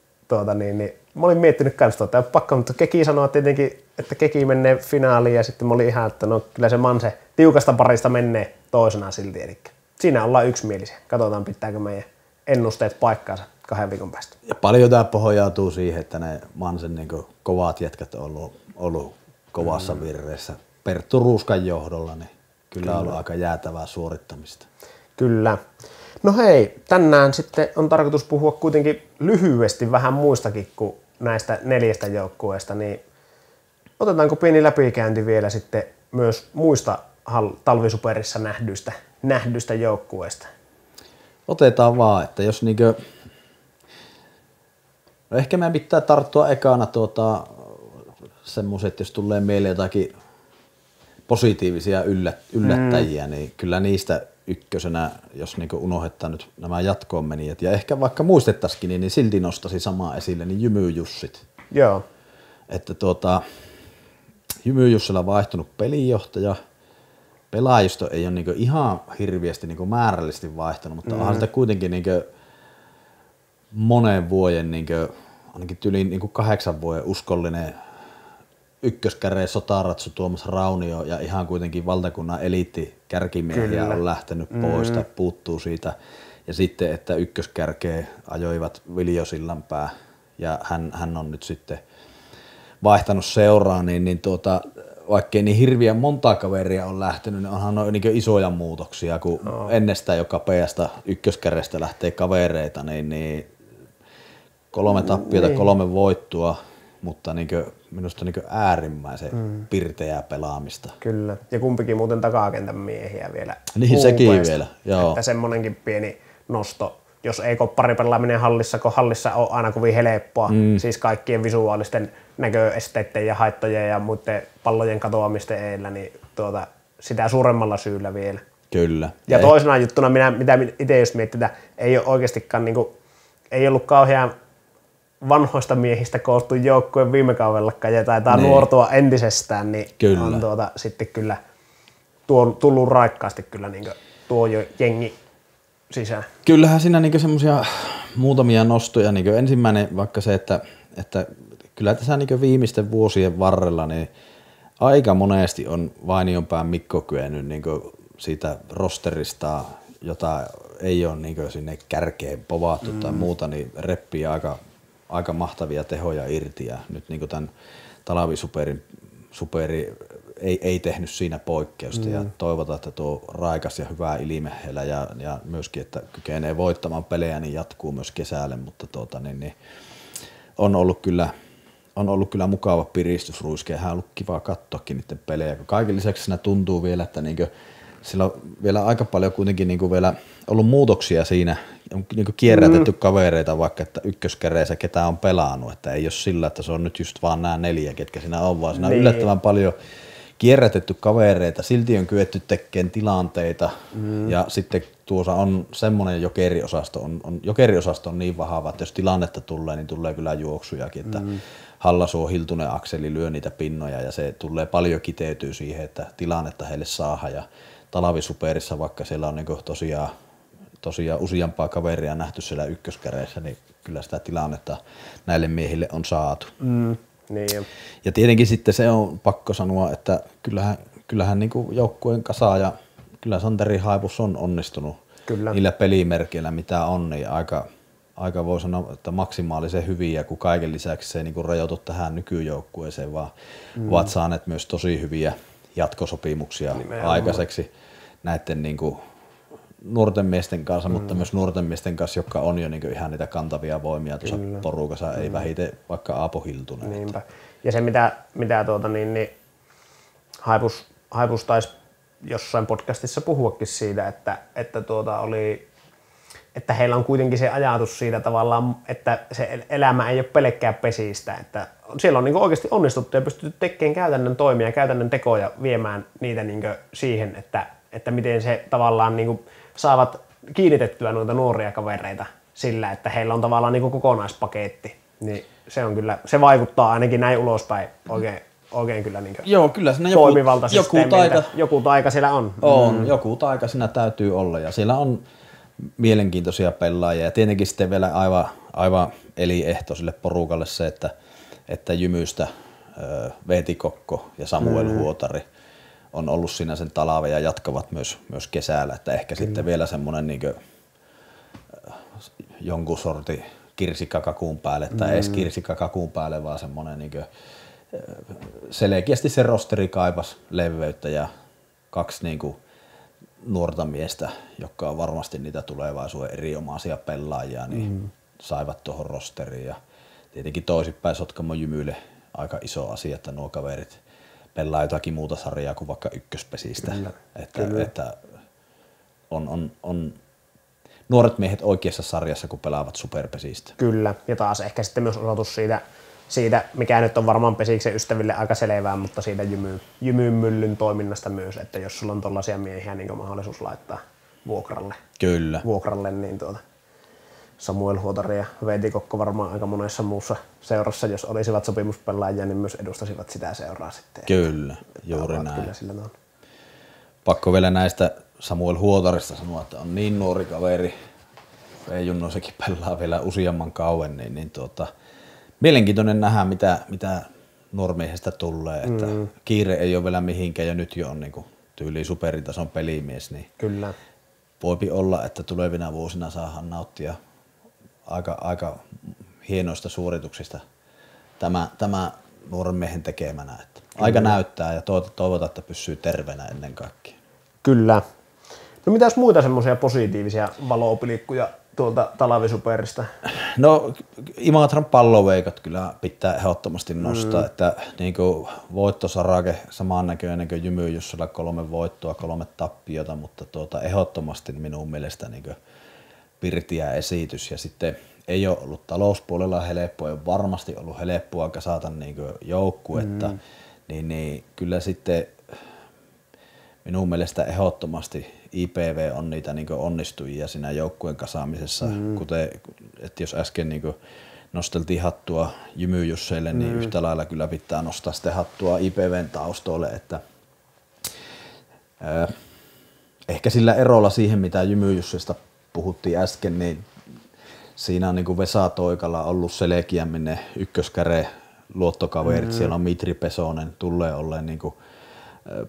niin mä olin miettinyt kans pakko, mutta Keki sanoo tietenkin, että Keki menee finaaliin ja sitten mä olin ihan, että no kyllä se Manse tiukasta parista menee toisena silti. Eli siinä ollaan yksimielisiä. Katsotaan pitääkö meidän ennusteet paikkaansa 2 viikon päästä. Ja paljon tämä pohjautuu siihen, että ne Mansen kovat jätkät on ollut kovassa virreessä. Perttu Ruuskan johdolla, niin kyllä on ollut aika jäätävää suorittamista. Kyllä. No hei, tänään sitten on tarkoitus puhua kuitenkin lyhyesti vähän muistakin kuin näistä 4 joukkueesta, niin otetaanko pieni läpikäynti vielä sitten myös muista talvisuperissa nähdyistä joukkueista? Otetaan vaan, että jos no ehkä meidän pitää tarttua ekana semmoiset, jos tulee mieleen jotakin positiivisia yllättäjiä, niin kyllä niistä ykkösenä, jos unohdetaan nyt nämä jatkoon menijät ja ehkä vaikka muistettaisikin, niin silti nostasi samaa esille, niin Jymy-Jussit. Joo. Että Jymy-Jussilla vaihtunut pelinjohtaja, pelaajisto ei ole ihan hirviästi määrällisesti vaihtunut, mutta onhan sitä kuitenkin monen vuoden, ainakin yli 8 vuoden uskollinen ykköskäreen Sotaratsu Tuomas Raunio ja ihan kuitenkin valtakunnan eliittikärkimiehiä on lähtenyt pois tai puuttuu siitä. Ja sitten, että ykköskärkeä ajoivat Viljo Sillanpää ja hän on nyt sitten vaihtanut seuraa, niin vaikkei niin hirviän montaa kaveria on lähtenyt, niin onhan noin isoja muutoksia, kun ennestään joka peästä ykköskärjestä lähtee kavereita, niin 3 tappiota, 3 voittoa, mutta minusta äärimmäisen pirteää pelaamista. Kyllä, ja kumpikin muuten takakentän miehiä vielä. Niin sekin vielä, joo. Että semmonenkin pieni nosto, jos ei kopparipelaaminen hallissa, kun hallissa on aina kovin helppoa, siis kaikkien visuaalisten näköesteiden ja haittojen ja muiden pallojen katoamisten eellä, niin sitä suuremmalla syyllä vielä. Kyllä. Ja toisena juttuna, mitä itse just mietitään, ei ole oikeastikaan, ei ollut kauhean vanhoista miehistä koostu joukkueen viime kaudellakaan ja taitaa nuortua entisestään, niin kyllä. On sitten kyllä tullut raikkaasti kyllä tuo jo jengi sisään. Kyllähän siinä semmoisia muutamia nostoja, ensimmäinen vaikka se, että kyllä tässä viimeisten vuosien varrella niin aika monesti on Vainionpään Mikko kyennyt siitä rosterista, jota ei ole sinne kärkeen povattu tai muuta, niin reppii aika mahtavia tehoja irti ja nyt tämän talvisuperin ei tehnyt siinä poikkeusta ja toivotaan, että tuo raikas ja hyvä ilme heillä ja myöskin, että kykenee voittamaan pelejä, niin jatkuu myös kesälle, mutta on ollut kyllä mukava piristysruiske ja hän on ollut kiva katsoakin niiden pelejä. Kaiken lisäksi siinä tuntuu vielä, että sillä on vielä aika paljon kuitenkin vielä ollut muutoksia siinä, on kierrätetty kavereita vaikka, että ykköskäreissä ketä on pelannut, että ei ole sillä, että se on nyt just vaan nämä 4, ketkä siinä on, vaan siinä on yllättävän paljon kierrätetty kavereita, silti on kyetty tekemään tilanteita ja sitten tuossa on semmoinen jokeriosasto on niin vahva, että jos tilannetta tulee, niin tulee kyllä juoksujakin, että Hallasuo Hiltunen akseli lyö niitä pinnoja ja se tulee paljon kiteytyy siihen, että tilannetta heille saadaan ja Talvisuperissa, vaikka siellä on niinku tosiaan useampaa kaveria nähty siellä ykköskäreissä, niin kyllä sitä tilannetta näille miehille on saatu. Niin. Ja tietenkin sitten se on pakko sanoa, että kyllähän niinku joukkueen kasa ja kyllä Santeri Haipus on onnistunut niillä pelimerkeillä mitä on, niin aika voi sanoa, että maksimaalisen hyviä, kun kaiken lisäksi se ei niinku rajoitu tähän nykyjoukkueeseen, vaan ovat saaneet myös tosi hyviä jatkosopimuksia aikaiseksi näiden niinku nuorten miesten kanssa, mutta myös nuorten miesten kanssa, jotka on jo niinku ihan niitä kantavia voimia tuossa porukassa, ei vähiten vaikka Aapo Hiltunen. Niinpä. Ja se mitä Haipus taisi jossain podcastissa puhuakin siitä, että heillä on kuitenkin se ajatus siitä tavallaan, että se elämä ei ole pelkkää pesistä, että siellä on niinku oikeasti onnistuttu ja pystytty tekemään käytännön toimia, käytännön tekoja, viemään niitä niinku siihen, että miten se tavallaan niinku saavat kiinnitettyä noita nuoria kavereita sillä, että heillä on tavallaan niinku kokonaispaketti, niin se on kyllä, se vaikuttaa ainakin näin ulospäin oikein kyllä niinku kyllä siinä joku taika siellä on. Joku taika siinä täytyy olla ja siellä on mielenkiintoisia pelaajia ja tietenkin sitten vielä aivan eliehto sille porukalle se, että Jymystä Veeti Kokko ja Samuel Huotari on ollut siinä sen talven ja jatkavat myös kesällä, että ehkä sitten vielä semmoinen jonkun sorti kirsikkakakun päälle tai edes kirsikkakakun päälle, vaan semmoinen selkeästi se rosteri kaipas leveyttä ja 2 nuorta miestä, jotka on varmasti niitä tulevaisuuden erinomaisia pelaajia, niin saivat tuohon rosteriin ja tietenkin toisinpäin Sotkamo Jymylle aika iso asia, että nuo kaverit pelaa jotakin muuta sarjaa kuin vaikka ykköspesistä. Että on nuoret miehet oikeassa sarjassa, kun pelaavat superpesistä. Kyllä, ja taas ehkä sitten myös osoitus siitä, mikä nyt on varmaan Pesiksen ystäville aika selvää, mutta siitä Jymyn myllyn toiminnasta myös, että jos sulla on tollaisia miehiä, niin on mahdollisuus laittaa vuokralle niin Samuel Huotari ja Veeti Kokko varmaan aika monessa muussa seurassa, jos olisivat sopimuspelaajia, niin myös edustasivat sitä seuraa sitten. Kyllä, juuri näin. Kyllä sillä on. Pakko vielä näistä Samuel Huotarista sanoa, että on niin nuori kaveri, Junno sekin pelaa vielä useamman kauan, niin mielenkiintoinen nähdä, mitä nuormiehestä tulee, että kiire ei ole vielä mihinkään ja nyt jo on niin tyyliin superitason pelimies, niin kyllä. Voipi olla, että tulevina vuosina saadaan nauttia aika hienoista suorituksista tämä nuoren miehen tekemänä. Että aika näyttää ja toivotaan, että pysyy terveenä ennen kaikkea. Kyllä. No mitäs muita semmoisia positiivisia valopilkkuja tuolta Talvisuperista? No Imatran palloveikat kyllä pitää ehdottomasti nostaa, että niinku voittosarake samannäköinen kuin Jymy, jossa 3 voittoa, 3 tappiota, mutta ehdottomasti minun mielestä niinku pirtiä esitys ja sitten ei ole ollut talouspuolella helppoa, ei ole varmasti ollut helppoa kasata niinku joukkuetta, niin kyllä sitten minun mielestä ehdottomasti IPV on niitä niin onnistujia siinä joukkueen kasaamisessa, kuten että jos äsken niin nosteltiin hattua Jymy Jusseille, niin yhtä lailla kyllä pitää nostaa sitten hattua IPVn taustoille, että ehkä sillä erolla siihen, mitä Jymy Jussesta puhuttiin äsken, niin siinä on niin Vesa Toikalla ollut selkeämmin ne ykköskäre luottokaverit, siellä on Mitri Pesonen, tulee olleen niin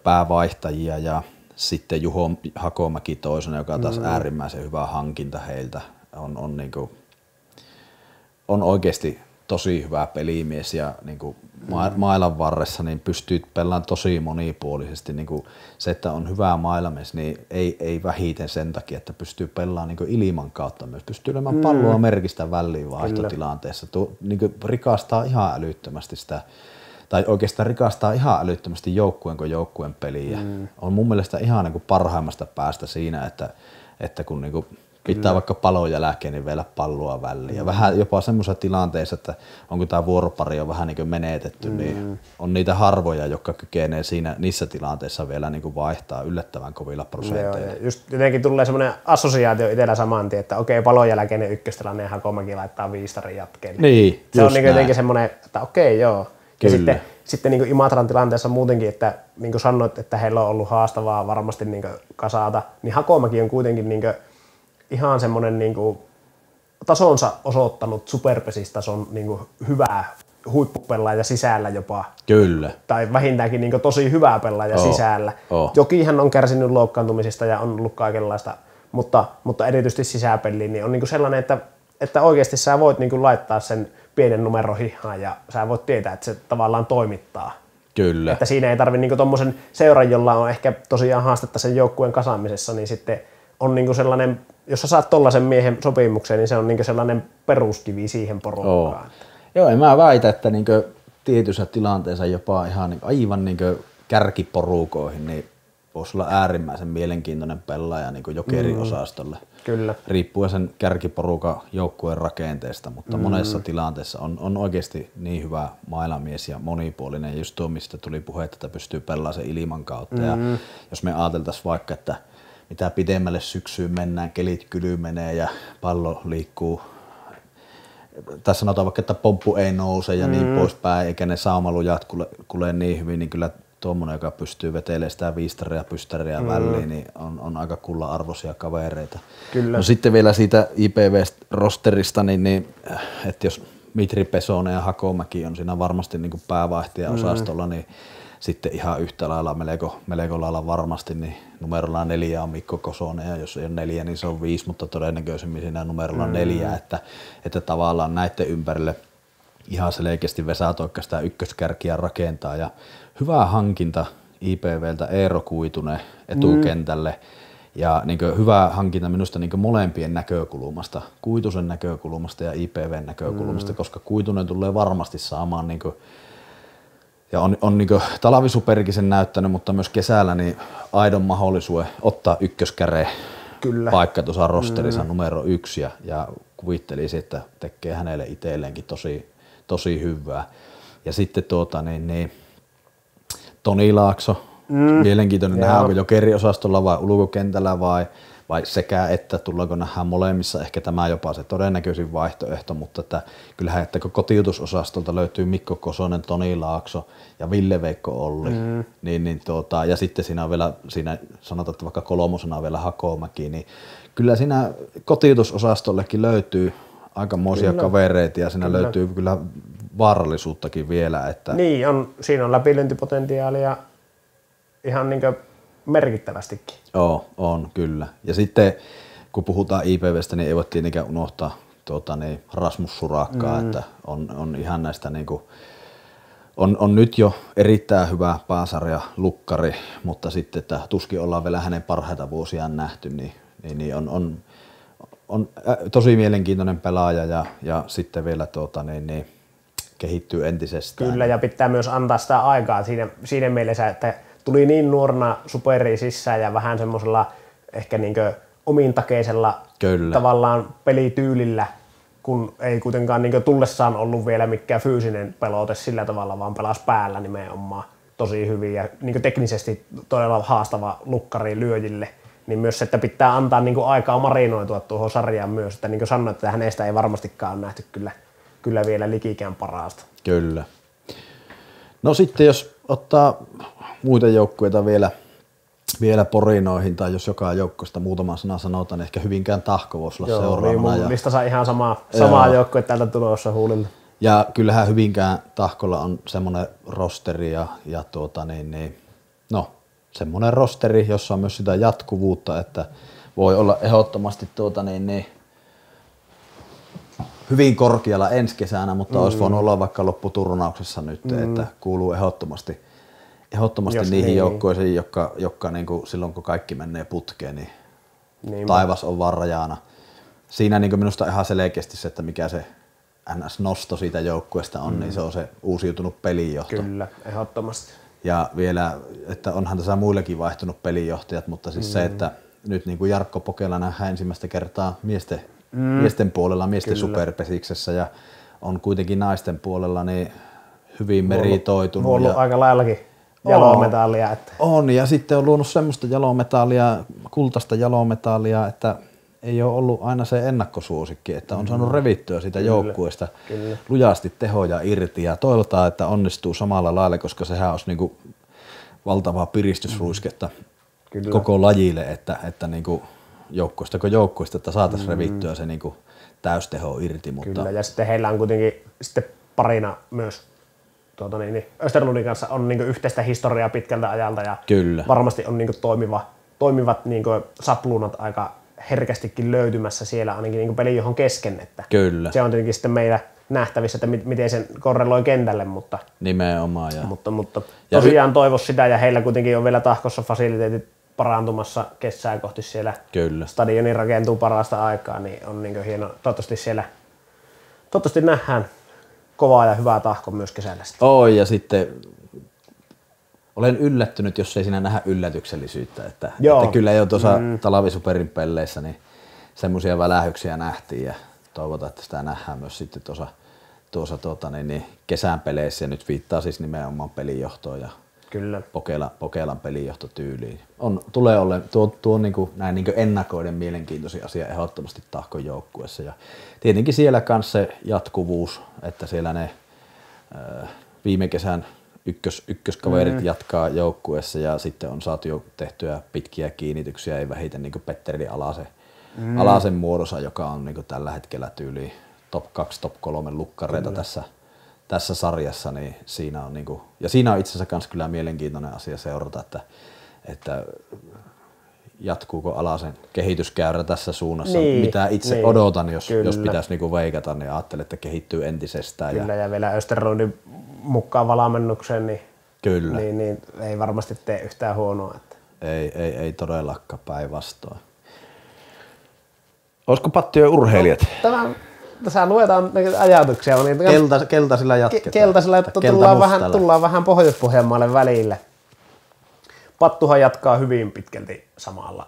päävaihtajia ja sitten Juho Hakomäki toisena, joka on taas äärimmäisen hyvä hankinta heiltä. On oikeasti tosi hyvä pelimies ja niin kuin mailan varressa niin pystyy pelaamaan tosi monipuolisesti. Niin kuin se, että on hyvä mailamies, niin ei vähiten sen takia, että pystyy pelaamaan niin kuin ilman kautta myös. Pystyy olemaan palloa merkistä väliin vaihtotilanteessa. Niin kuin rikastaa ihan älyttömästi sitä, tai oikeastaan rikastaa ihan älyttömästi joukkueen peliä. On mun mielestä ihan niin kuin parhaimmasta päästä siinä, että kun niin kuin pitää vaikka palon jälkeen niin vielä palloa väliin. Ja vähän jopa semmoisessa tilanteessa, että onko tämä vuoropari on vähän niin kuin menetetty, niin on niitä harvoja, jotka kykenee niissä tilanteissa vielä niin kuin vaihtaa yllättävän kovilla prosenteilla. Just jotenkin tulee semmoinen assosiaatio itsellä saman tien, että okei, palon jälkeinen ykköstilanne ja Hakomäki laittaa viistarin jatkeelle. Niin, se on niin jotenkin semmoinen, että okei, joo. Ja sitten niin kuin Imatran tilanteessa muutenkin, että niin kuin sanoit, että heillä on ollut haastavaa varmasti niin kuin kasata, niin Hakomäki on kuitenkin niin kuin ihan semmoinen niin kuin tasonsa osoittanut superpesistason niin kuin hyvää huippupelaaja sisällä jopa. Kyllä. Tai vähintäänkin niin kuin tosi hyvää pelaaja sisällä. Jokihan on kärsinyt loukkaantumisista ja on ollut kaikenlaista, mutta erityisesti sisäpeliin niin on niin kuin sellainen, että oikeasti sä voit niin kuin laittaa sen pienen numeron hihaan ja sä voit tietää, että se tavallaan toimittaa. Kyllä. Että siinä ei tarvitse niin tommosen seuran, jolla on ehkä tosiaan haastetta sen joukkueen kasaamisessa, niin sitten on niin sellainen, jos sä saat tollaisen miehen sopimukseen, niin se on niin sellainen peruskivi siihen porukkaan. Joo, en mä väitä, että niin tietyissä tilanteissa jopa ihan niin aivan niin kärkiporukoihin, niin voisi olla äärimmäisen mielenkiintoinen pelaaja niin jokeriosastolle. Kyllä. Riippuen sen kärkiporukan joukkueen rakenteesta, mutta monessa tilanteessa on oikeasti niin hyvä mailamies ja monipuolinen. Just tuo, mistä tuli puhe, että pystyy pelaamaan sen ilman kautta. Ja jos me ajateltaisiin vaikka, että mitä pidemmälle syksyyn mennään, kelit kylmenee ja pallo liikkuu. Tai sanotaan vaikka, että pomppu ei nouse ja niin poispäin, eikä ne saumalujat kule niin hyvin, niin kyllä tuommoinen, joka pystyy vetelemään sitä viistaria ja pystäriä väliin, niin on aika kulla-arvoisia kavereita. Kyllä. No sitten vielä siitä IPV-rosterista, niin että jos Mitri Pesonen ja Hakomäki on siinä varmasti niin kuin päävaihtaja-osastolla, niin sitten ihan yhtä lailla, melko lailla varmasti, niin numerolla 4 on Mikko Kosonen, ja jos ei ole 4, niin se on 5, mutta todennäköisemmin siinä numerolla 4, että tavallaan näiden ympärille ihan selkeästi Vesa Toikka sitä ykköskärkiä rakentaa, ja hyvä hankinta IPVltä Eero Kuitunen etukentälle, ja niin hyvä hankinta minusta niin molempien näkökulmasta, Kuitusen näkökulmasta ja IPVn näkökulmasta, koska Kuitunen tulee varmasti saamaan niin kuin, ja on niin talvisuperikin sen näyttänyt, mutta myös kesällä niin aidon mahdollisuuden ottaa ykköskäreen paikka tuossa rosterissa numero 1 ja kuvittelisi, että tekee hänelle itselleenkin tosi hyvää. Ja sitten Toni Laakso, mielenkiintoinen nähdä, onko jokeriosastolla vai ulkokentällä vai sekä että tullaanko nähdään molemmissa, ehkä tämä jopa se todennäköisin vaihtoehto, mutta että kyllähän, että kun kotiutusosastolta löytyy Mikko Kosonen, Toni Laakso ja Ville-Veikko Olli, ja sitten siinä on vielä, sanotaan, että vaikka kolmosena on vielä Hakomäki, niin kyllä siinä kotiutusosastollekin löytyy aikamoisia kavereita ja siinä löytyy kyllä vaarallisuuttakin vielä. Että niin, siinä on läpilyöntipotentiaalia ihan niin kuin merkittävästikin. Joo, on kyllä. Ja sitten kun puhutaan IPVstä, niin ei voi tietenkään unohtaa Rasmus Surakkaa, että on ihan näistä niinku, on nyt jo erittäin hyvä pääsarja lukkari, mutta sitten että tuskin ollaan vielä hänen parhaita vuosiaan nähty, niin on tosi mielenkiintoinen pelaaja ja sitten vielä kehittyy entisestään. Kyllä, ja pitää myös antaa sitä aikaa siinä mielessä, että tuli niin nuorena superiin sisään ja vähän semmoisella ehkä niinkö omintakeisella tavallaan pelityylillä, kun ei kuitenkaan niinkö tullessaan ollut vielä mikään fyysinen pelote sillä tavalla, vaan pelasi päällä nimenomaan tosi hyvin ja niinkö teknisesti todella haastava lukkari lyöjille. Niin myös se, että pitää antaa niinkö aikaa marinoitua tuohon sarjaan myös, että niin kuin sanoit, että hänestä ei varmastikaan ole nähty kyllä vielä likikään parasta. Kyllä. No sitten jos ottaa muita joukkueita vielä porinoihin, tai jos joka joukkueesta muutama sana sanotaan, niin ehkä Hyvinkään Tahko voisi olla seuraavana. Joo, listassa ihan samaa joukkue täältä tulossa huulilla. Ja kyllähän Hyvinkään Tahkolla on semmoinen rosteri ja semmoinen rosteri, jossa on myös sitä jatkuvuutta, että voi olla ehdottomasti hyvin korkealla ensi kesänä, mutta olisi voinut olla vaikka lopputurnauksessa nyt, että kuuluu ehdottomasti niihin joukkueisiin, jotka niin kuin silloin kun kaikki menee putkeen, niin taivas on vaan rajana. Siinä niin kuin minusta ihan selkeästi se, että mikä se NS-nosto siitä joukkueesta on, niin se on se uusiutunut pelijohto. Kyllä, ehdottomasti. Ja vielä, että onhan tässä muillekin vaihtunut pelijohtajat, mutta siis se, että nyt niin kuin Jarkko Pokela nähdään ensimmäistä kertaa miesten puolella, miesten superpesiksessä ja on kuitenkin naisten puolella niin hyvin meritoitunut. On ollut aika laillakin jalometallia. Että. On, ja sitten on luonut semmoista jalometallia, kultaista jalometallia, että ei ole ollut aina se ennakkosuosikki, että on saanut revittyä siitä joukkueesta lujasti tehoja irti ja toivotaan, että onnistuu samalla lailla, koska sehän olisi niinku valtavaa piristysruisketta koko lajille, että niinku joukkueesta, että saataisiin revittyä se niinku täysteho irti. Mutta kyllä, ja sitten heillä on kuitenkin sitten parina myös Österlundin kanssa on niinku yhteistä historiaa pitkältä ajalta ja varmasti on niinku toimivat niinku sapluunat aika herkästikin löytymässä siellä ainakin niinku pelijohon kesken. Että se on tietenkin sitten meillä nähtävissä, että miten sen korreloi kentälle, mutta nimenomaan. Mutta tosiaan toivoisi sitä ja heillä kuitenkin on vielä tahkossa fasiliteetit parantumassa kesää kohti siellä. Stadioni rakentuu parasta aikaa, niin on niinku hieno. Toivottavasti nähdään kovaa ja hyvää tahkoa myös kesällä. Ja sitten olen yllättynyt, jos ei siinä nähdä yllätyksellisyyttä. Että kyllä jo tuossa talvisuperin pelleissä niin semmoisia välähyksiä nähtiin ja toivotaan, että sitä nähdään myös sitten tuossa kesän peleissä. Ja nyt viittaa siis nimenomaan pelijohtoon ja Pokelan pelijohtotyyliin. Tulee olemaan tuo näin niin ennakoiden mielenkiintoisia asia ehdottomasti tahkon joukkueessa. Ja tietenkin siellä kanssa se jatkuvuus, että siellä ne viime kesän ykköskaverit jatkaa joukkueessa ja sitten on saatu jo tehtyä pitkiä kiinnityksiä, ei vähiten niin Petteri Alasen muodossa, joka on niin tällä hetkellä tyyli top 2, top 3 lukkareita tässä sarjassa, niin siinä on niinku, ja siinä on itse asiassa kans kyllä mielenkiintoinen asia seurata, että jatkuuko Alasen kehityskäyrä tässä suunnassa, mitä itse odotan, jos pitäisi niinku veikata, niin ajattelen, että kehittyy entisestään. Kyllä, ja vielä Österlundin mukaan valmennukseen, niin ei varmasti tee yhtään huonoa. Että. Ei todellakaan, päinvastoin. Olisiko Pattiön urheilijat? Tässä luetaan ajatuksia. Keltaisilla jatketaan. Keltaisilla, että tullaan vähän Pohjois-Pohjanmaalle välille. Pattuhan jatkaa hyvin pitkälti samalla.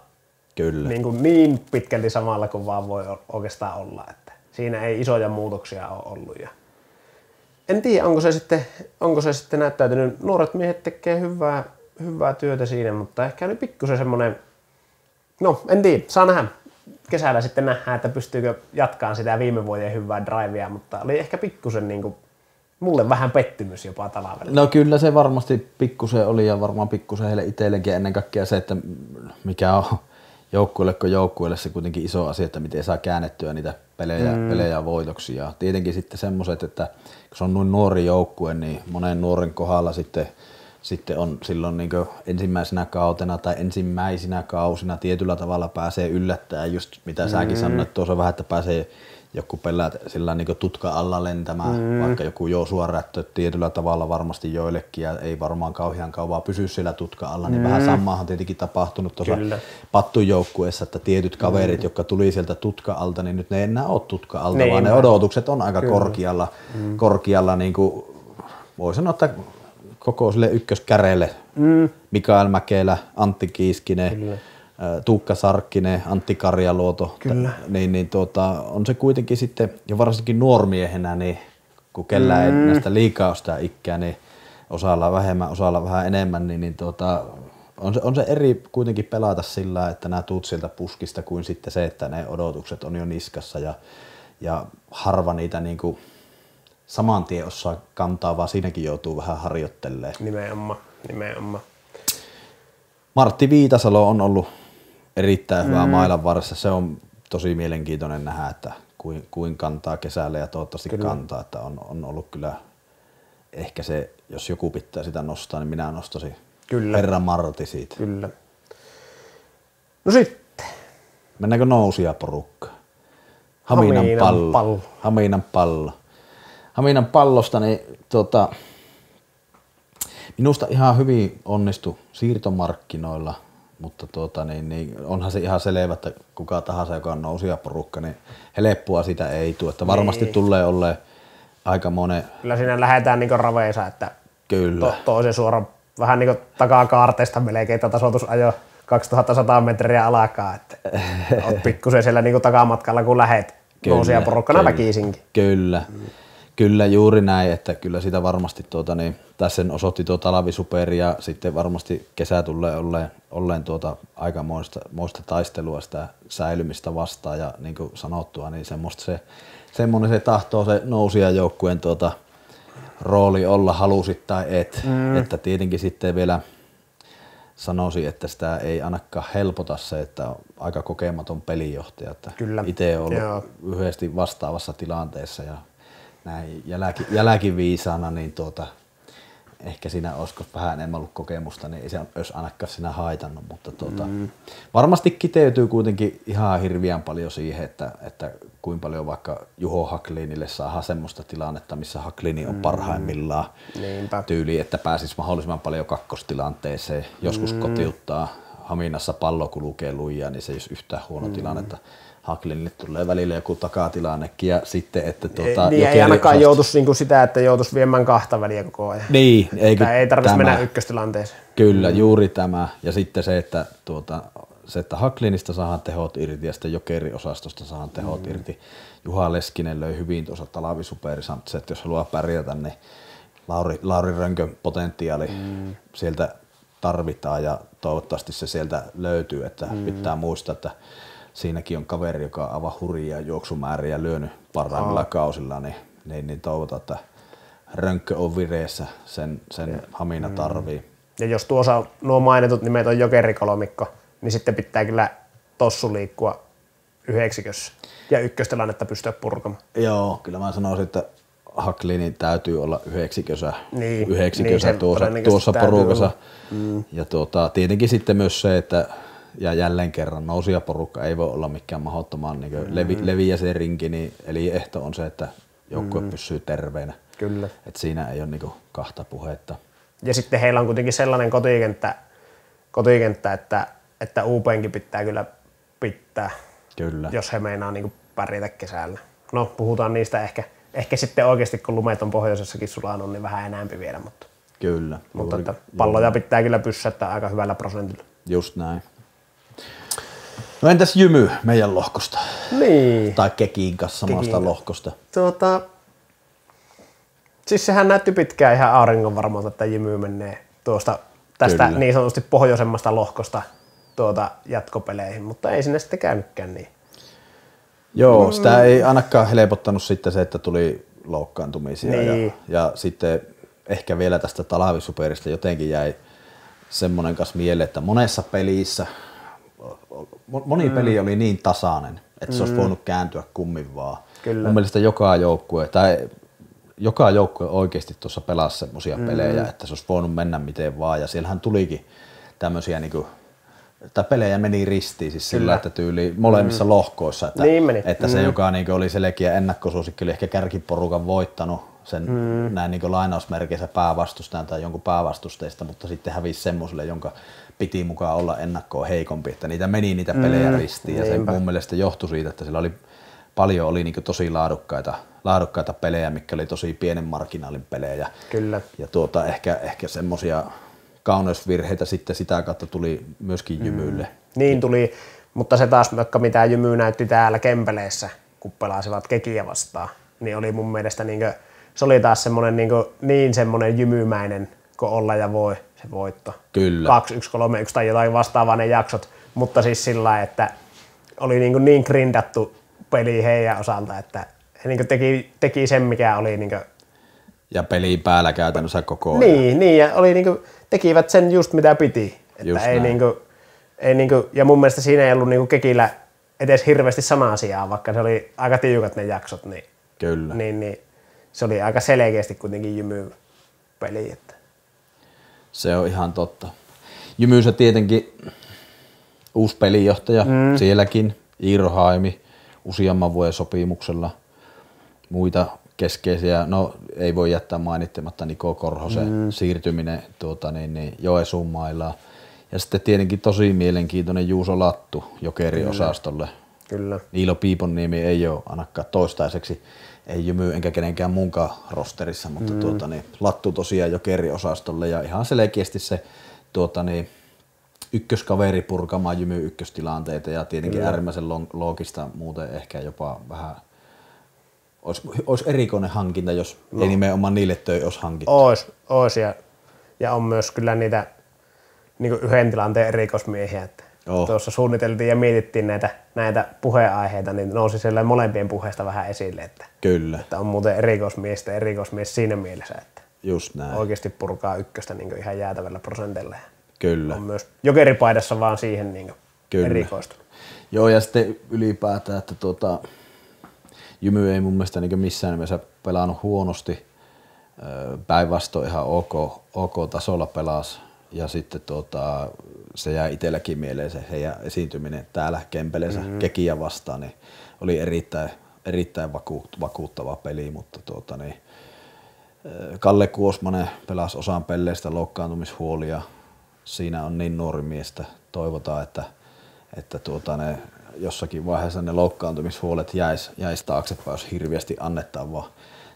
Kyllä. Niin pitkälti samalla kuin vaan voi oikeastaan olla. Että siinä ei isoja muutoksia ole ollut. Ja en tiedä, onko se sitten näyttäytynyt. Nuoret miehet tekee hyvää työtä siinä, mutta ehkä oli pikkusen semmoinen, en tiedä, saa nähdä. Kesällä sitten nähdään, että pystyykö jatkaan sitä viime vuoden hyvää drivea, mutta oli ehkä pikkusen mulle vähän pettymys jopa talvella. No kyllä se varmasti pikkusen oli ja varmaan pikkusen heille itsellekin ennen kaikkea se, että mikä on joukkueelle se kuitenkin iso asia, että miten saa käännettyä niitä pelejä voitoksi. Ja tietenkin sitten semmoiset, että kun se on noin nuori joukkue, niin monen nuoren kohdalla sitten on silloin niin ensimmäisenä kautena tai ensimmäisinä kausina tietyllä tavalla pääsee yllättämään just mitä säkin sanoit tuossa vähän, että pääsee joku pelaat sillä niin tutka alla lentämään, vaikka joku Joosua Rättö tietyllä tavalla varmasti joillekin ja ei varmaan kauhean kauan pysy siellä tutka alla, niin vähän samaahan tietenkin tapahtunut tuossa Pattun joukkueessa, että tietyt kaverit, jotka tuli sieltä tutka alta, niin nyt ne ei enää ole tutka alta, vaan ne odotukset on aika korkealla niin kuin voi sanoa, että koko sille ykköskäreelle. Mikael Mäkelä, Antti Kiiskinen, Tuukka Sarkkinen, Antti Karjaluoto. On se kuitenkin sitten, ja varsinkin nuormiehenä, niin kun kellään ei näistä liikaa ole sitä ikää, niin osalla vähemmän, osalla vähän enemmän, on se eri kuitenkin pelata sillä, että nämä tuut sieltä puskista kuin sitten se, että ne odotukset on jo niskassa ja harva niitä niinku saman tien osaa kantaa, vaan siinäkin joutuu vähän harjoittelemaan. Nimenomaan. Martti Viitasalo on ollut erittäin hyvä mailan varressa. Se on tosi mielenkiintoinen nähdä, että kuin kantaa kesällä ja toivottavasti kantaa. Että on ollut kyllä ehkä se, jos joku pitää sitä nostaa, niin minä nostaisin herra Martti siitä. Kyllä. No sitten. Mennäänkö nousia porukkaan? Haminan pallo. Haminan pallosta, niin minusta ihan hyvin onnistui siirtomarkkinoilla, mutta niin onhan se ihan selvä, että kuka tahansa, joka on nousijaporukka, niin helppoa sitä ei tule. Että varmasti tulee olleen aika monen. Kyllä siinä lähdetään niin raveissa, että kyllä. Toisen suoraan vähän niin takaa kaarteesta melkein, että tasoitusajo 2100 metriä alkaa, että oot pikkusen siellä niin takamatkalla, kun lähet nousijaporukkana väkisinkin. Kyllä, juuri näin, että kyllä sitä varmasti niin, tässä sen osoitti talvisuperi ja sitten varmasti kesä tulee olleen aikamoista taistelua sitä säilymistä vastaan ja niin kuin sanottua, niin semmoinen se tahtoo se nousijajoukkueen rooli olla, halusit tai et, että tietenkin sitten vielä sanoisin, että sitä ei ainakaan helpota se, että on aika kokematon pelijohtaja, että itse olen ollut yhdesti vastaavassa tilanteessa ja näin jälkiviisaana, niin ehkä siinä olisiko vähän enemmän ollut kokemusta, niin ei se olisi ainakaan siinä haitannut, mutta varmasti kiteytyy kuitenkin ihan hirveän paljon siihen, että kuinka paljon vaikka Juho Hacklinille saadaan semmoista tilannetta, missä Hacklini on parhaimmillaan tyyliin, että pääsisi mahdollisimman paljon kakkostilanteeseen, joskus kotiuttaa Haminassa pallo kulkee lujaa, niin se ei olisi yhtään huono tilanne, että Hacklinille tulee välillä joku takatilannekin ja sitten, että niin ei ainakaan joutuisi niinku sitä, että joutuisi viemään kahta väliä koko ajan. Niin, ei tarvitsisi mennä ykköstilanteeseen. Kyllä, juuri tämä. Ja sitten se, että Hacklinista saadaan tehot irti ja sitten Jokeri-osastosta saadaan tehot irti. Juha Leskinen löi hyvin tuossa talvisuperissa, mutta se, että jos haluaa pärjätä, niin Lauri Rönkön potentiaali sieltä tarvitaan ja toivottavasti se sieltä löytyy, että pitää muistaa, että siinäkin on kaveri, joka on aivan hurjia juoksumääriä lyönyt parhaimmilla kausilla, niin toivotaan, että Rönkkö on vireessä, sen Hamina tarvii. Ja jos nuo mainitut nimet on jokerikolmikko, niin sitten pitää kyllä tossu liikkua yhdeksikössä ja ykköstilannetta pystyä purkamaan. Joo, kyllä mä sanoisin, että Hacklinin täytyy olla yhdeksikössä tuossa porukassa. Ja tietenkin sitten myös se, että ja jälleen kerran nousijaporukka ei voi olla mikään mahdottoman niin leviä se rinki, niin eli ehto on se, että joukkue pysyy terveenä. Kyllä. Et siinä ei ole niin kahta puhetta. Ja sitten heillä on kuitenkin sellainen kotikenttä että UP:nkin pitää kyllä pitää, kyllä. Jos he meinaa niin pärjätä kesällä. No puhutaan niistä ehkä sitten oikeasti, kun lumet on pohjoisessakin sulanut, niin vähän enemmän vielä. Kyllä. Mutta että palloja pitää kyllä pyssäyttää aika hyvällä prosentilla. Just näin. No entäs Jymy meidän lohkosta? Niin. Tai Kekin kanssa samasta lohkosta? Siis sehän näytti pitkään ihan auringon varmalta, että Jymy menee tästä kyllä. Niin sanotusti pohjoisemmasta lohkosta jatkopeleihin, mutta ei sinne sitten käynytkään niin. Joo, sitä ei ainakaan helpottanut sitten se, että tuli loukkaantumisia niin. ja sitten ehkä vielä tästä talvisuperista jotenkin jäi semmoinen kanssa mieleen, että monessa pelissä moni peli oli niin tasainen, että se olisi voinut kääntyä kummin vaan. Kyllä. Mun mielestä joka joukkue oikeasti tuossa pelasi semmoisia pelejä, että se olisi voinut mennä miten vaan. Ja siellähän tulikin tämmöisiä tai pelejä meni ristiin siis sillä, että tyyli molemmissa lohkoissa. Että, että se, joka oli selkeä ennakkosuosikki, oli ehkä kärkiporukan voittanut sen näin lainausmerkeissä päävastustajan tai jonkun päävastusteista, mutta sitten hävisi semmoiselle, jonka piti mukaan olla ennakkoon heikompi, että niitä meni niitä pelejä ristiin ja se mun mielestä johtui siitä, että siellä oli tosi laadukkaita pelejä, mitkä oli tosi pienen marginaalin pelejä. Kyllä. Ja ehkä semmoisia kauneusvirheitä sitten sitä kautta tuli myöskin Jymylle. Niin tuli, mutta se taas, mitä Jymy näytti täällä Kempeleissä, kun pelasivat Kekiä vastaan, niin oli mun mielestä se oli taas semmoinen niin semmoinen jymymäinen, kun olla ja voi se voitto. Kyllä. 2-1, 3-1 tai jotain vastaavaa ne jaksot, mutta siis sillä lailla, että oli niin grindattu peli heidän osalta, että he teki sen, mikä oli ja peli päällä käytännössä koko ajan. Niin ja oli tekivät sen just mitä piti. Että ei ja mun mielestä siinä ei ollut Kekillä edes hirveästi sama asiaa, vaikka se oli aika tiukat ne jaksot, niin, kyllä. niin se oli aika selkeästi kuitenkin Jymy-peli. Että. Se on ihan totta. Jymyssä tietenkin uusi pelijohtaja sielläkin, Iiro Haimi, useamman vuoden sopimuksella. Muita keskeisiä, no ei voi jättää mainittamatta Niko Korhosen siirtyminen Joensuun mailla. Ja sitten tietenkin tosi mielenkiintoinen Juuso Lattu Jokeri-osastolle. Kyllä. Niilo Piiponniemi ei ole ainakaan toistaiseksi, ei Jymy enkä kenenkään muunkaan rosterissa, mutta Lattu tosiaan Jokeri-osastolle ja ihan selkeästi se ykköskaveri purkamaan Jymy ykköstilanteita ja tietenkin äärimmäisen loogista muuten ehkä jopa vähän olisi erikoinen hankinta, jos ei nimenomaan niille töihin olisi hankittu. Ois ja on myös kyllä niitä niin yhden tilanteen erikoismiehiä. Että tuossa suunniteltiin ja mietittiin näitä puheenaiheita, niin nousi siellä molempien puheesta vähän esille. Että, kyllä. Että on muuten erikoismies siinä mielessä, että just näin. Oikeasti purkaa ykköstä niin ihan jäätävällä prosentilla. Kyllä. On myös jokeripaidassa vaan siihen niin erikoistunut. Joo, ja sitten ylipäätään, että Jymy ei mun mielestä niin missään nimessä pelannut huonosti. Päinvastoin ihan ok tasolla pelasi. Ja sitten se jäi itselläkin mieleen se heidän esiintyminen täällä Kempeleensä Kekiä vastaan. Niin oli erittäin vakuuttava peli, mutta Kalle Kuosmanen pelasi osan pelleistä loukkaantumishuolia. Siinä on niin nuori miestä. Toivotaan, että ne jossakin vaiheessa ne loukkaantumishuolet jäisi taaksepäin, jos hirveästi annettavaa.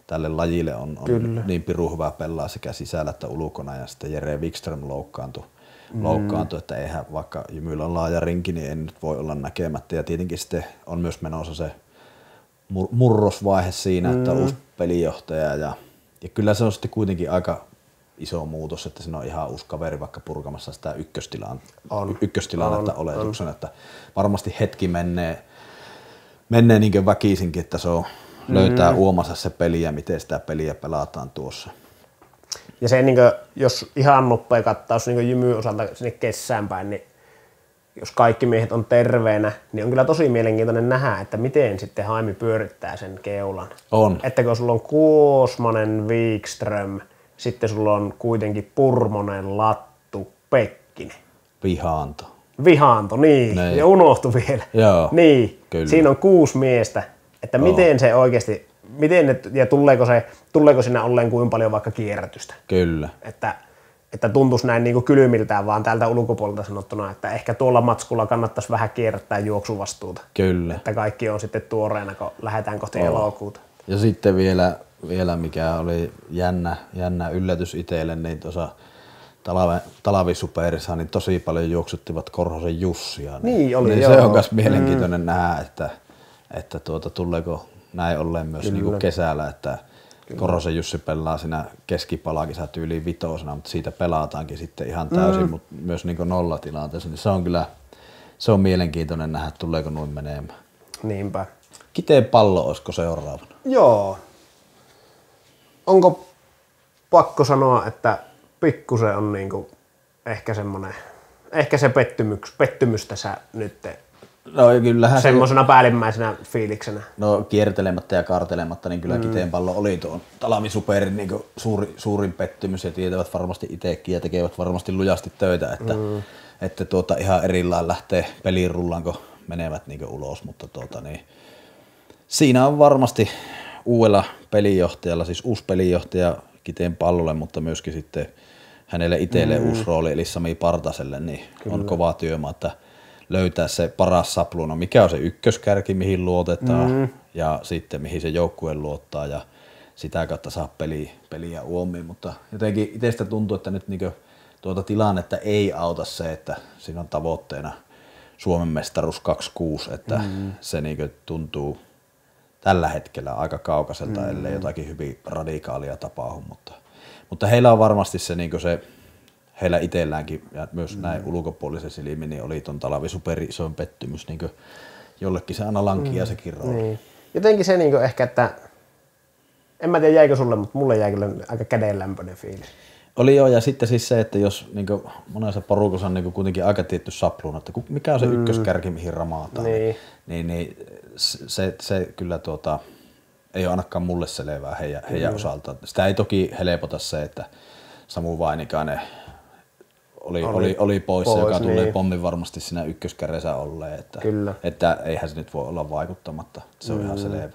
Tälle lajille on niin pirun hyvä pelaa sekä sisällä että ulkona ja sitten Jere Wikström loukkaantui, että eihän vaikka Jymyllä on laaja rinki, niin ei nyt voi olla näkemättä ja tietenkin sitten on myös menossa se murrosvaihe siinä, että uusi pelijohtaja ja kyllä se on sitten kuitenkin aika iso muutos, että siinä on ihan uusi kaveri vaikka purkamassa sitä ykköstilannetta oletuksena, että varmasti hetki menee niin väkisinkin, että se on löytää uomansa se peli ja miten sitä peliä pelataan tuossa. Ja se, niin jos ihan nopea kattaus niin Jymyn osalta sinne kesään päin, niin jos kaikki miehet on terveenä, niin on kyllä tosi mielenkiintoinen nähdä, että miten sitten Haimi pyörittää sen keulan. On. Että kun sulla on Kuosmanen, Wikström, sitten sulla on kuitenkin Purmonen, Lattu, Pekkinen. Vihaanto, niin. Nein. Ja unohtui vielä. Joo, niin. kyllä. Siinä on 6 miestä. Että miten se oikeasti, ja tuleeko siinä olleen kuin paljon vaikka kierrätystä. Kyllä. Että tuntuisi näin niin kuin kylmiltään vaan täältä ulkopuolelta sanottuna, että ehkä tuolla matskulla kannattaisi vähän kierrättää juoksuvastuuta. Kyllä. Että kaikki on sitten tuoreena, kun lähdetään kohti elokuuta. Ja sitten vielä mikä oli jännä yllätys itselle, niin tuossa talvisuperissa niin tosi paljon juoksuttivat Korhosen Jussia. Niin oli, niin joo. Se on myös mielenkiintoinen nähdä, että tuleeko näin ollen myös niin kuin kesällä, että Korhosen Jussi pelaa siinä keskipalakissa tyyliin 5, mutta siitä pelataankin sitten ihan täysin, mutta myös niin kuin nollatilanteessa. Niin se on mielenkiintoinen nähdä, tuleeko noin menemään. Niinpä. Kiteen Pallo olisiko seuraavana? Joo. Onko pakko sanoa, että pikkusen on niinku ehkä se pettymys tässä nyt No kyllähän semmoisena päällimmäisenä fiiliksenä. No kiertelemättä ja kaartelematta, niin kyllä Kiteen Pallo oli tuon talvisuperin niin suurin pettymys ja tietävät varmasti itsekin ja tekevät varmasti lujasti töitä, että ihan erillään lähtee peliin rullaan, kun menevät niin ulos, mutta siinä on varmasti uudella pelijohtajalla, siis uusi pelijohtaja Kiteen Pallolle, mutta myöskin sitten hänelle itselleen uusi rooli, eli Sami Partaselle, niin kyllä. On kova työmaa, että löytää se paras sapluuna, mikä on se ykköskärki, mihin luotetaan ja sitten mihin se joukkue luottaa ja sitä kautta saa peliä uomiin, mutta jotenkin itsestä tuntuu, että nyt niin tuota tilannetta ei auta se, että siinä on tavoitteena Suomen mestaruus 26, että se niin tuntuu tällä hetkellä aika kaukaiselta, ellei jotakin hyvin radikaalia tapahdu, mutta heillä on varmasti se, niin se heillä itselläänkin ja myös näin ulkopuolisen silmin niin oli ton talvisuperin isoin pettymys, niin jollekin se aina lankia sekin rooli. Niin. Jotenkin se niin ehkä, että en mä tiedä jäikö sulle, mutta mulle jäi kyllä aika kädenlämpöinen fiilis. Oli joo, ja sitten siis se, että jos niin monessa porukassa on niin kuitenkin aika tietty sapluuna, että mikä on se ykköskärki, mihin ramaataan, niin se kyllä ei ole ainakaan mulle selvää heidän osaltaan. Sitä ei toki helpota se, että Samu Vainikainen oli poissa, joka tulee niin. pommin varmasti siinä ykköskärjessä olleen. Että eihän se nyt voi olla vaikuttamatta, se on ihan selvä.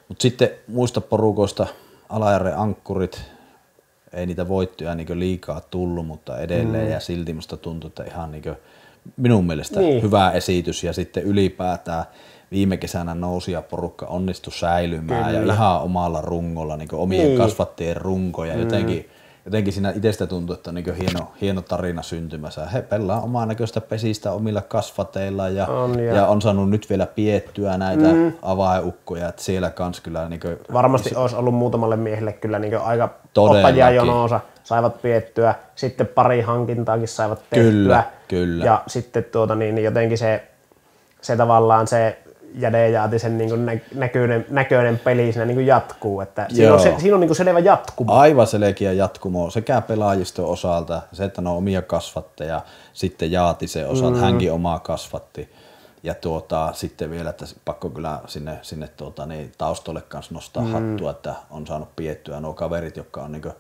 Mutta sitten muista porukoista Alajärven ankkurit, ei niitä voittoja niin liikaa tullut, mutta edelleen ja silti musta tuntuu, että ihan niin minun mielestä hyvä esitys ja sitten ylipäätään viime kesänä nousijaporukka onnistui säilymään ja ihan omalla rungolla, niin omien kasvattajien runkoja. Jotenkin siinä itsestä tuntuu, että on niin hieno tarina syntymässä. He pelaa omaa näköistä pesistä omilla kasvateilla ja on saanut nyt vielä piettyä näitä avainukkoja, että siellä kans kyllä... Niin varmasti olisi ollut muutamalle miehelle kyllä niin aika ottajia jonoosa, saivat piettyä, sitten pari hankintaakin saivat tehtyä. Kyllä. Ja sitten niin jotenkin se tavallaan se Jade Jaatisen niin näköinen peli siinä niin jatkuu, että siinä on niin selvä jatkumo. Aivan selkeä jatkumo sekä pelaajiston osalta, se että ne on omia kasvatteja, sitten Jaatisen osalta, hänkin omaa kasvatti. Ja sitten vielä, että pakko kyllä sinne taustolle kanssa nostaa hattua, että on saanut piettyä nuo kaverit, jotka on niin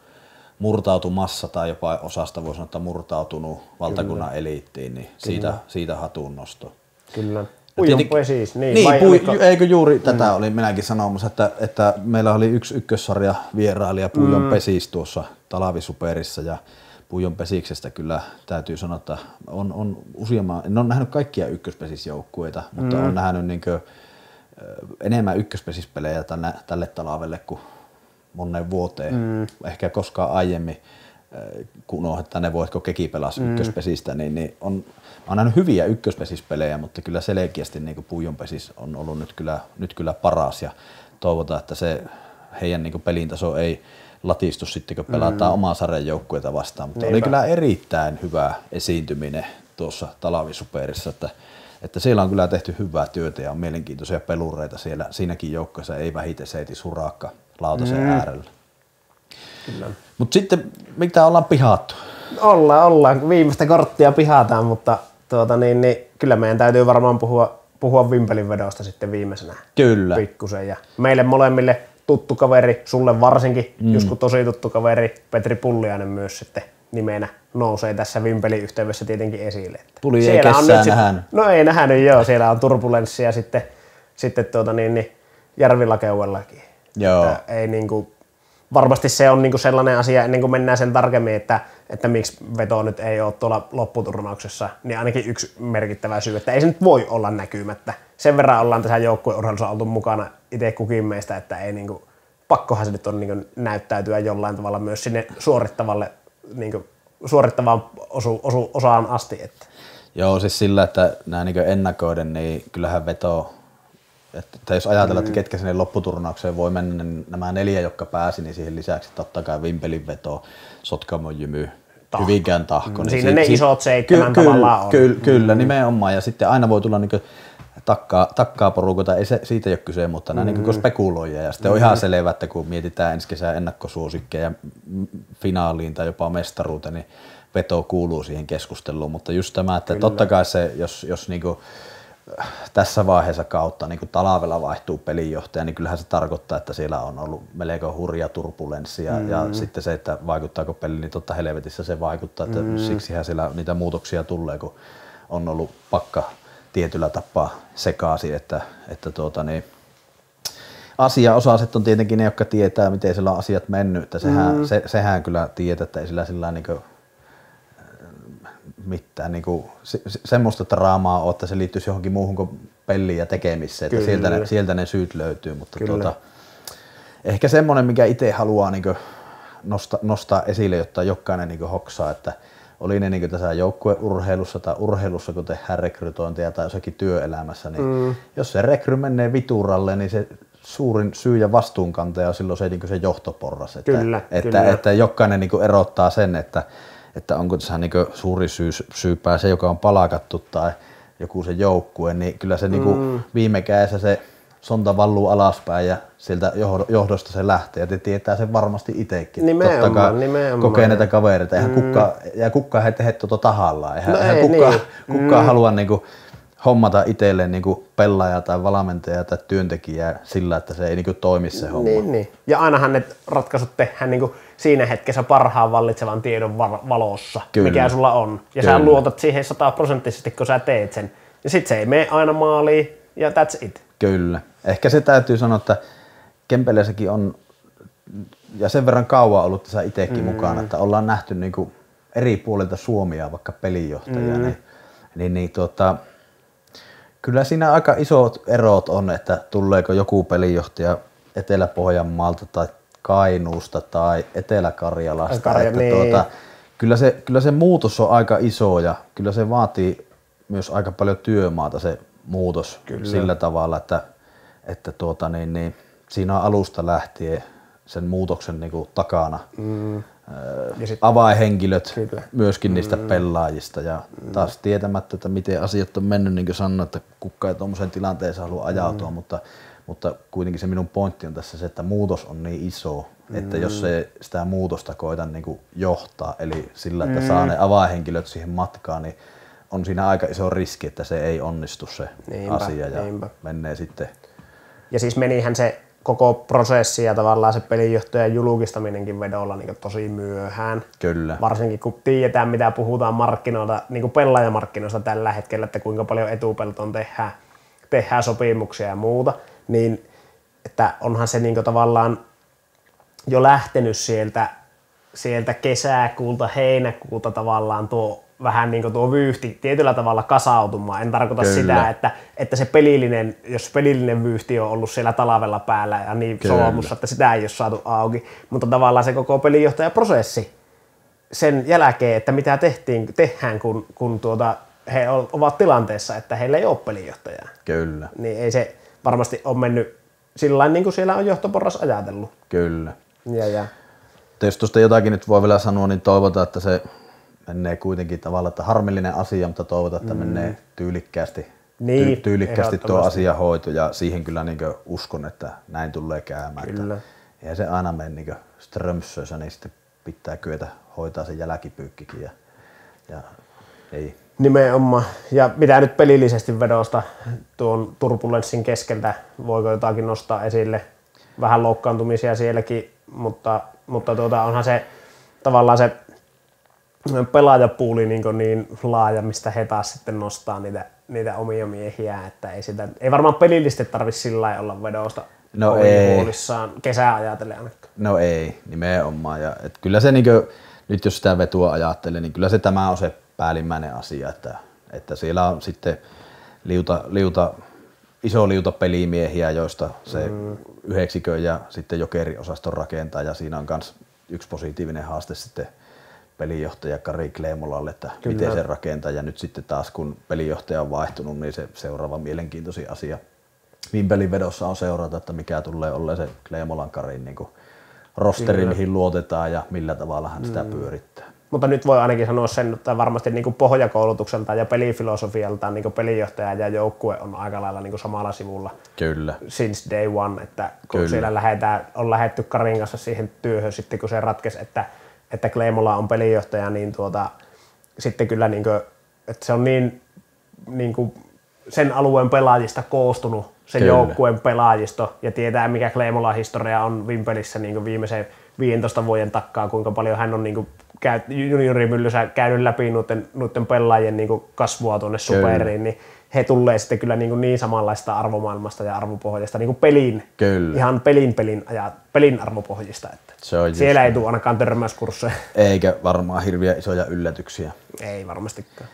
murtautumassa tai jopa osasta voi sanoa, että murtautunut valtakunnan eliittiin, niin siitä hatun nosto. Kyllä. Puijon pesis, eikö juuri tätä oli minäkin sanomassa, että meillä oli yksi ykkössarja vierailija Puijon pesis tuossa Talvisuperissa ja Puijon pesiksestä kyllä täytyy sanoa, että on useamman, en ole nähnyt kaikkia ykköspesisjoukkueita, mutta on nähnyt enemmän ykköspesispelejä tälle talvelle kuin monen vuoteen, ehkä koskaan aiemmin, kun että ne voitko Keki pelasi ykköspesistä, niin olen nähnyt hyviä ykköspesispelejä, mutta kyllä selkeästi niin Puijon pesis on ollut nyt kyllä paras ja toivotaan, että se heidän niin pelin taso ei latistu sitten, kun pelataan omaa sarjan joukkueita vastaan, mutta oli kyllä erittäin hyvä esiintyminen tuossa Talvisuperissa, että siellä on kyllä tehty hyvää työtä ja on mielenkiintoisia pelureita siellä, siinäkin joukkueessa ei vähiten Seiti Surakka lautasen äärellä. Mutta sitten mitä ollaan pihattu? Ollaan, viimeistä korttia pihataan, mutta kyllä meidän täytyy varmaan puhua vimpelin vedosta sitten viimeisenä. Kyllä. Pikkusen. Ja meille molemmille tuttu kaveri, sulle varsinkin, Jusku tosi tuttu kaveri, Petri Pulliainen myös sitten nimenä nousee tässä vimpelin yhteydessä tietenkin esille. Puli ei kessään nähnyt. No ei nähnyt joo, siellä on turbulenssia sitten Järvilakeuellakin. Joo. Ei varmasti se on sellainen asia, ennen kuin mennään sen tarkemmin, että miksi veto nyt ei ole tuolla lopputurnauksessa, niin ainakin yksi merkittävä syy, että ei se nyt voi olla näkymättä. Sen verran ollaan tässä joukkueurheilussa oltu mukana itse kukin meistä, että ei pakkohan se nyt on näyttäytyä jollain tavalla myös sinne suorittavaan osaan asti. Että. Joo, siis sillä, että nämä ennakoiden, niin kyllähän veto. Että jos ajatellaan, että ketkä sinne lopputurnaukseen voi mennä, niin nämä 4, jotka pääsi, niin siihen lisäksi totta kai Vimpelin veto, Sotkamon Jymy, Hyvinkään Tahko. Niin siinä ne isot 7 tavallaan on. Kyllä, nimenomaan. Ja sitten aina voi tulla takkaa porukoita, ei siitä ole kyse, mutta nämä spekuloijia. Ja sitten on ihan selvä, että kun mietitään ensi kesän ennakkosuosikkeja finaaliin tai jopa mestaruuteen, niin veto kuuluu siihen keskusteluun. Mutta just tämä, että totta kai se, jos tässä vaiheessa kautta niin kuin talvella vaihtuu pelinjohtaja, niin kyllähän se tarkoittaa, että siellä on ollut melko hurja turbulenssi ja sitten se, että vaikuttaako peli, niin totta helvetissä se vaikuttaa, että siksihän siellä niitä muutoksia tulee, kun on ollut pakka tietyllä tapaa sekaisin, että asiaosaiset on tietenkin ne, jotka tietää, miten siellä on asiat mennyt, että sehän kyllä tietää, että ei sillä sillä mitään semmoista draamaa ole, että se liittyisi johonkin muuhun kuin peliin ja tekemiseen, että sieltä ne syyt löytyy, mutta ehkä semmoinen, mikä itse haluaa nostaa esille, jotta jokainen hoksaa, että oli ne tässä joukkueurheilussa tai urheilussa, kun tehdään rekrytointia tai jossakin työelämässä, niin jos se rekry menee vituralle, niin se suurin syy ja vastuunkantaja on silloin se johtoporras, että jokainen erottaa sen, että onko tässä suuri syypää se, joka on palkattu tai joku se joukkue, niin kyllä se viime kädessä se sonta valluu alaspäin ja sieltä johdosta se lähtee ja te tietää sen varmasti itsekin. Nimenomaan. Kokeneita kavereita, eihän kukaan he tehdä tahallaan, eihän kukaan halua hommata itselleen niinku pelaajaa tai valmentajaa tai työntekijää sillä, että se ei niinku toimi se homma. Niin. Ja ainahan ne ratkaisut tehdään niinku siinä hetkessä parhaan vallitsevan tiedon valossa, kyllä, mikä sulla on. Ja kyllä, sä luotat siihen 100%, kun sä teet sen. Ja sit se ei mene aina maaliin ja that's it. Kyllä. Ehkä se täytyy sanoa, että Kempeleessäkin on ja sen verran kauan ollut tässä itsekin mukana, että ollaan nähty niinku eri puolilta Suomia vaikka pelinjohtajia, niin kyllä siinä aika isot erot on, että tuleeko joku pelinjohtaja Etelä-Pohjanmaalta tai Kainuusta tai Etelä-Karjalasta. Kyllä se muutos on aika iso ja kyllä se vaatii myös aika paljon työmaata se muutos sillä tavalla, että siinä on alusta lähtien sen muutoksen niinku takana avainhenkilöt myöskin niistä pelaajista ja taas tietämättä, että miten asiat on mennyt, niin kuin sanoin, että kukaan ei tuommoiseen tilanteeseen halua ajautua, mutta kuitenkin se minun pointti on tässä se, että muutos on niin iso, että jos se sitä muutosta koitan niin johtaa, eli sillä, että saa ne avainhenkilöt siihen matkaan, niin on siinä aika iso riski, että se ei onnistu se asia ja menee sitten. Ja siis menihän se koko prosessi ja tavallaan se pelinjohtajan julkistaminenkin vedolla niin tosi myöhään. Kyllä. Varsinkin kun tiedetään, mitä puhutaan markkinoilta, niin pelaajamarkkinoista tällä hetkellä, että kuinka paljon etupeltoon tehdään sopimuksia ja muuta, niin että onhan se niin tavallaan jo lähtenyt sieltä kesäkuulta, heinäkuulta tavallaan tuo vähän niin kuin tuo vyyhti tietyllä tavalla kasautumaan. En tarkoita sitä, että se jos pelillinen vyyhti on ollut siellä talvella päällä ja niin solmussa, että sitä ei ole saatu auki, mutta tavallaan se koko pelinjohtajaprosessi sen jälkeen, että mitä tehdään, kun he ovat tilanteessa, että heillä ei ole pelinjohtajaa. Kyllä. Niin ei se varmasti ole mennyt sillä niin kuin siellä on johtoporras ajatellut. Kyllä. Ja. Jos tuosta jotakin nyt voi vielä sanoa, niin toivotaan, että se menee kuitenkin tavallaan, että harmillinen asia, mutta toivotaan, että menee tyylikkäästi, tuo asiahoito ja siihen kyllä niin uskon, että näin tulee käymään. Kyllä. Eihän se aina mene niin strömsössä, niin sitten pitää kyetä hoitaa se jälkipyykkikin ja ei. Nimenomaan. Ja mitä nyt pelillisesti vedosta tuon turbulenssin keskeltä, voiko jotakin nostaa esille? Vähän loukkaantumisia sielläkin, mutta onhan se tavallaan se pelaajapuuli niin laaja, mistä he taas sitten nostaa niitä omia miehiä, että ei varmaan pelillisesti tarvitse sillä lailla olla vedosta huolissaan kesää ajatellen ainakaan. No ei, nimenomaan. Ja, kyllä se nyt jos sitä vetua ajattelee, niin kyllä se tämä on se päällimmäinen asia, että siellä on sitten iso liuta pelimiehiä, joista se yhdeksikö ja sitten jokeriosaston rakentaa ja siinä on myös yksi positiivinen haaste sitten pelinjohtaja Kari Kleemolalle, että miten se rakentaa ja nyt sitten taas kun pelinjohtaja on vaihtunut, niin se seuraava mielenkiintoisin asia Vimpelin vedossa on seurata, että mikä tulee olleen se Kleemolan Karin niin rosteri, mihin luotetaan ja millä tavalla hän sitä pyörittää. Mutta nyt voi ainakin sanoa sen, että varmasti niin pohjakoulutukselta ja pelifilosofialta niin pelinjohtaja ja joukkue on aika lailla niin samalla sivulla. Kyllä. Since day one, että kun siellä on lähdetty Karin kanssa siihen työhön sitten, kun se ratkesi, että Kleemola on pelinjohtaja, niin sitten kyllä, niin kuin, että se on niin kuin sen alueen pelaajista koostunut, se joukkueen pelaajisto, ja tietää mikä Kleemolan historia on Vimpelissä niin viimeisen 15 vuoden takkaa, kuinka paljon hän on niin juniorimyllyssä käynyt läpi noiden pelaajien niin kasvua tuonne superiin, niin he tulee sitten kyllä niin samanlaista arvomaailmasta ja arvopohjasta niin pelin, ihan pelin arvopohjista. Että siellä ei tule ainakaan törmäyskursseja. Eikä varmaan hirviä isoja yllätyksiä. Ei varmastikaan.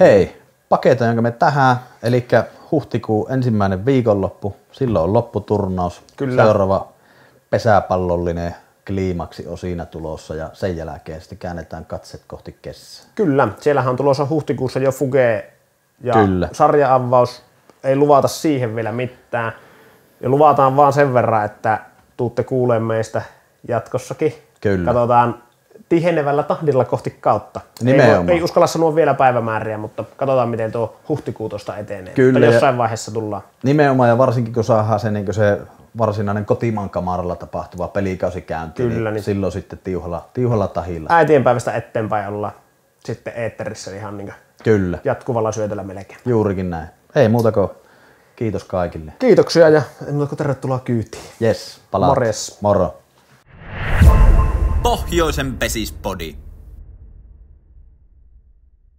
Hei, paketoinko me tähän, eli huhtikuun 1. viikonloppu, silloin on lopputurnaus, seuraava pesäpallollinen kliimaksi on siinä tulossa ja sen jälkeen sitten käännetään katset kohti kesää. Kyllä, siellähän on tulossa huhtikuussa jo Fuge ja sarja-avaus, ei luvata siihen vielä mitään. Ja luvataan vaan sen verran, että tuutte kuulemaan meistä jatkossakin. Kyllä. Katsotaan tihenevällä tahdilla kohti kautta. Ei uskalla sanoa vielä päivämääriä, mutta katsotaan miten tuo huhtikuu tuosta etenee. Kyllä, mutta jossain vaiheessa tullaan. Nimenomaan ja varsinkin kun saadaan se varsinainen kotimaan kamaralla tapahtuva pelikausi käyntiin, niin silloin sitten tiuhalla tahilla. Äitienpäivästä eteenpäin ollaan sitten eetterissä ihan niin Kyllä. jatkuvalla syötöllä melkein. Juurikin näin. Ei muuta kuin kiitos kaikille. Kiitoksia ja tervetuloa kyytiin. Yes, palaat. Morjes. Moro. Pohjoisen pesispodi.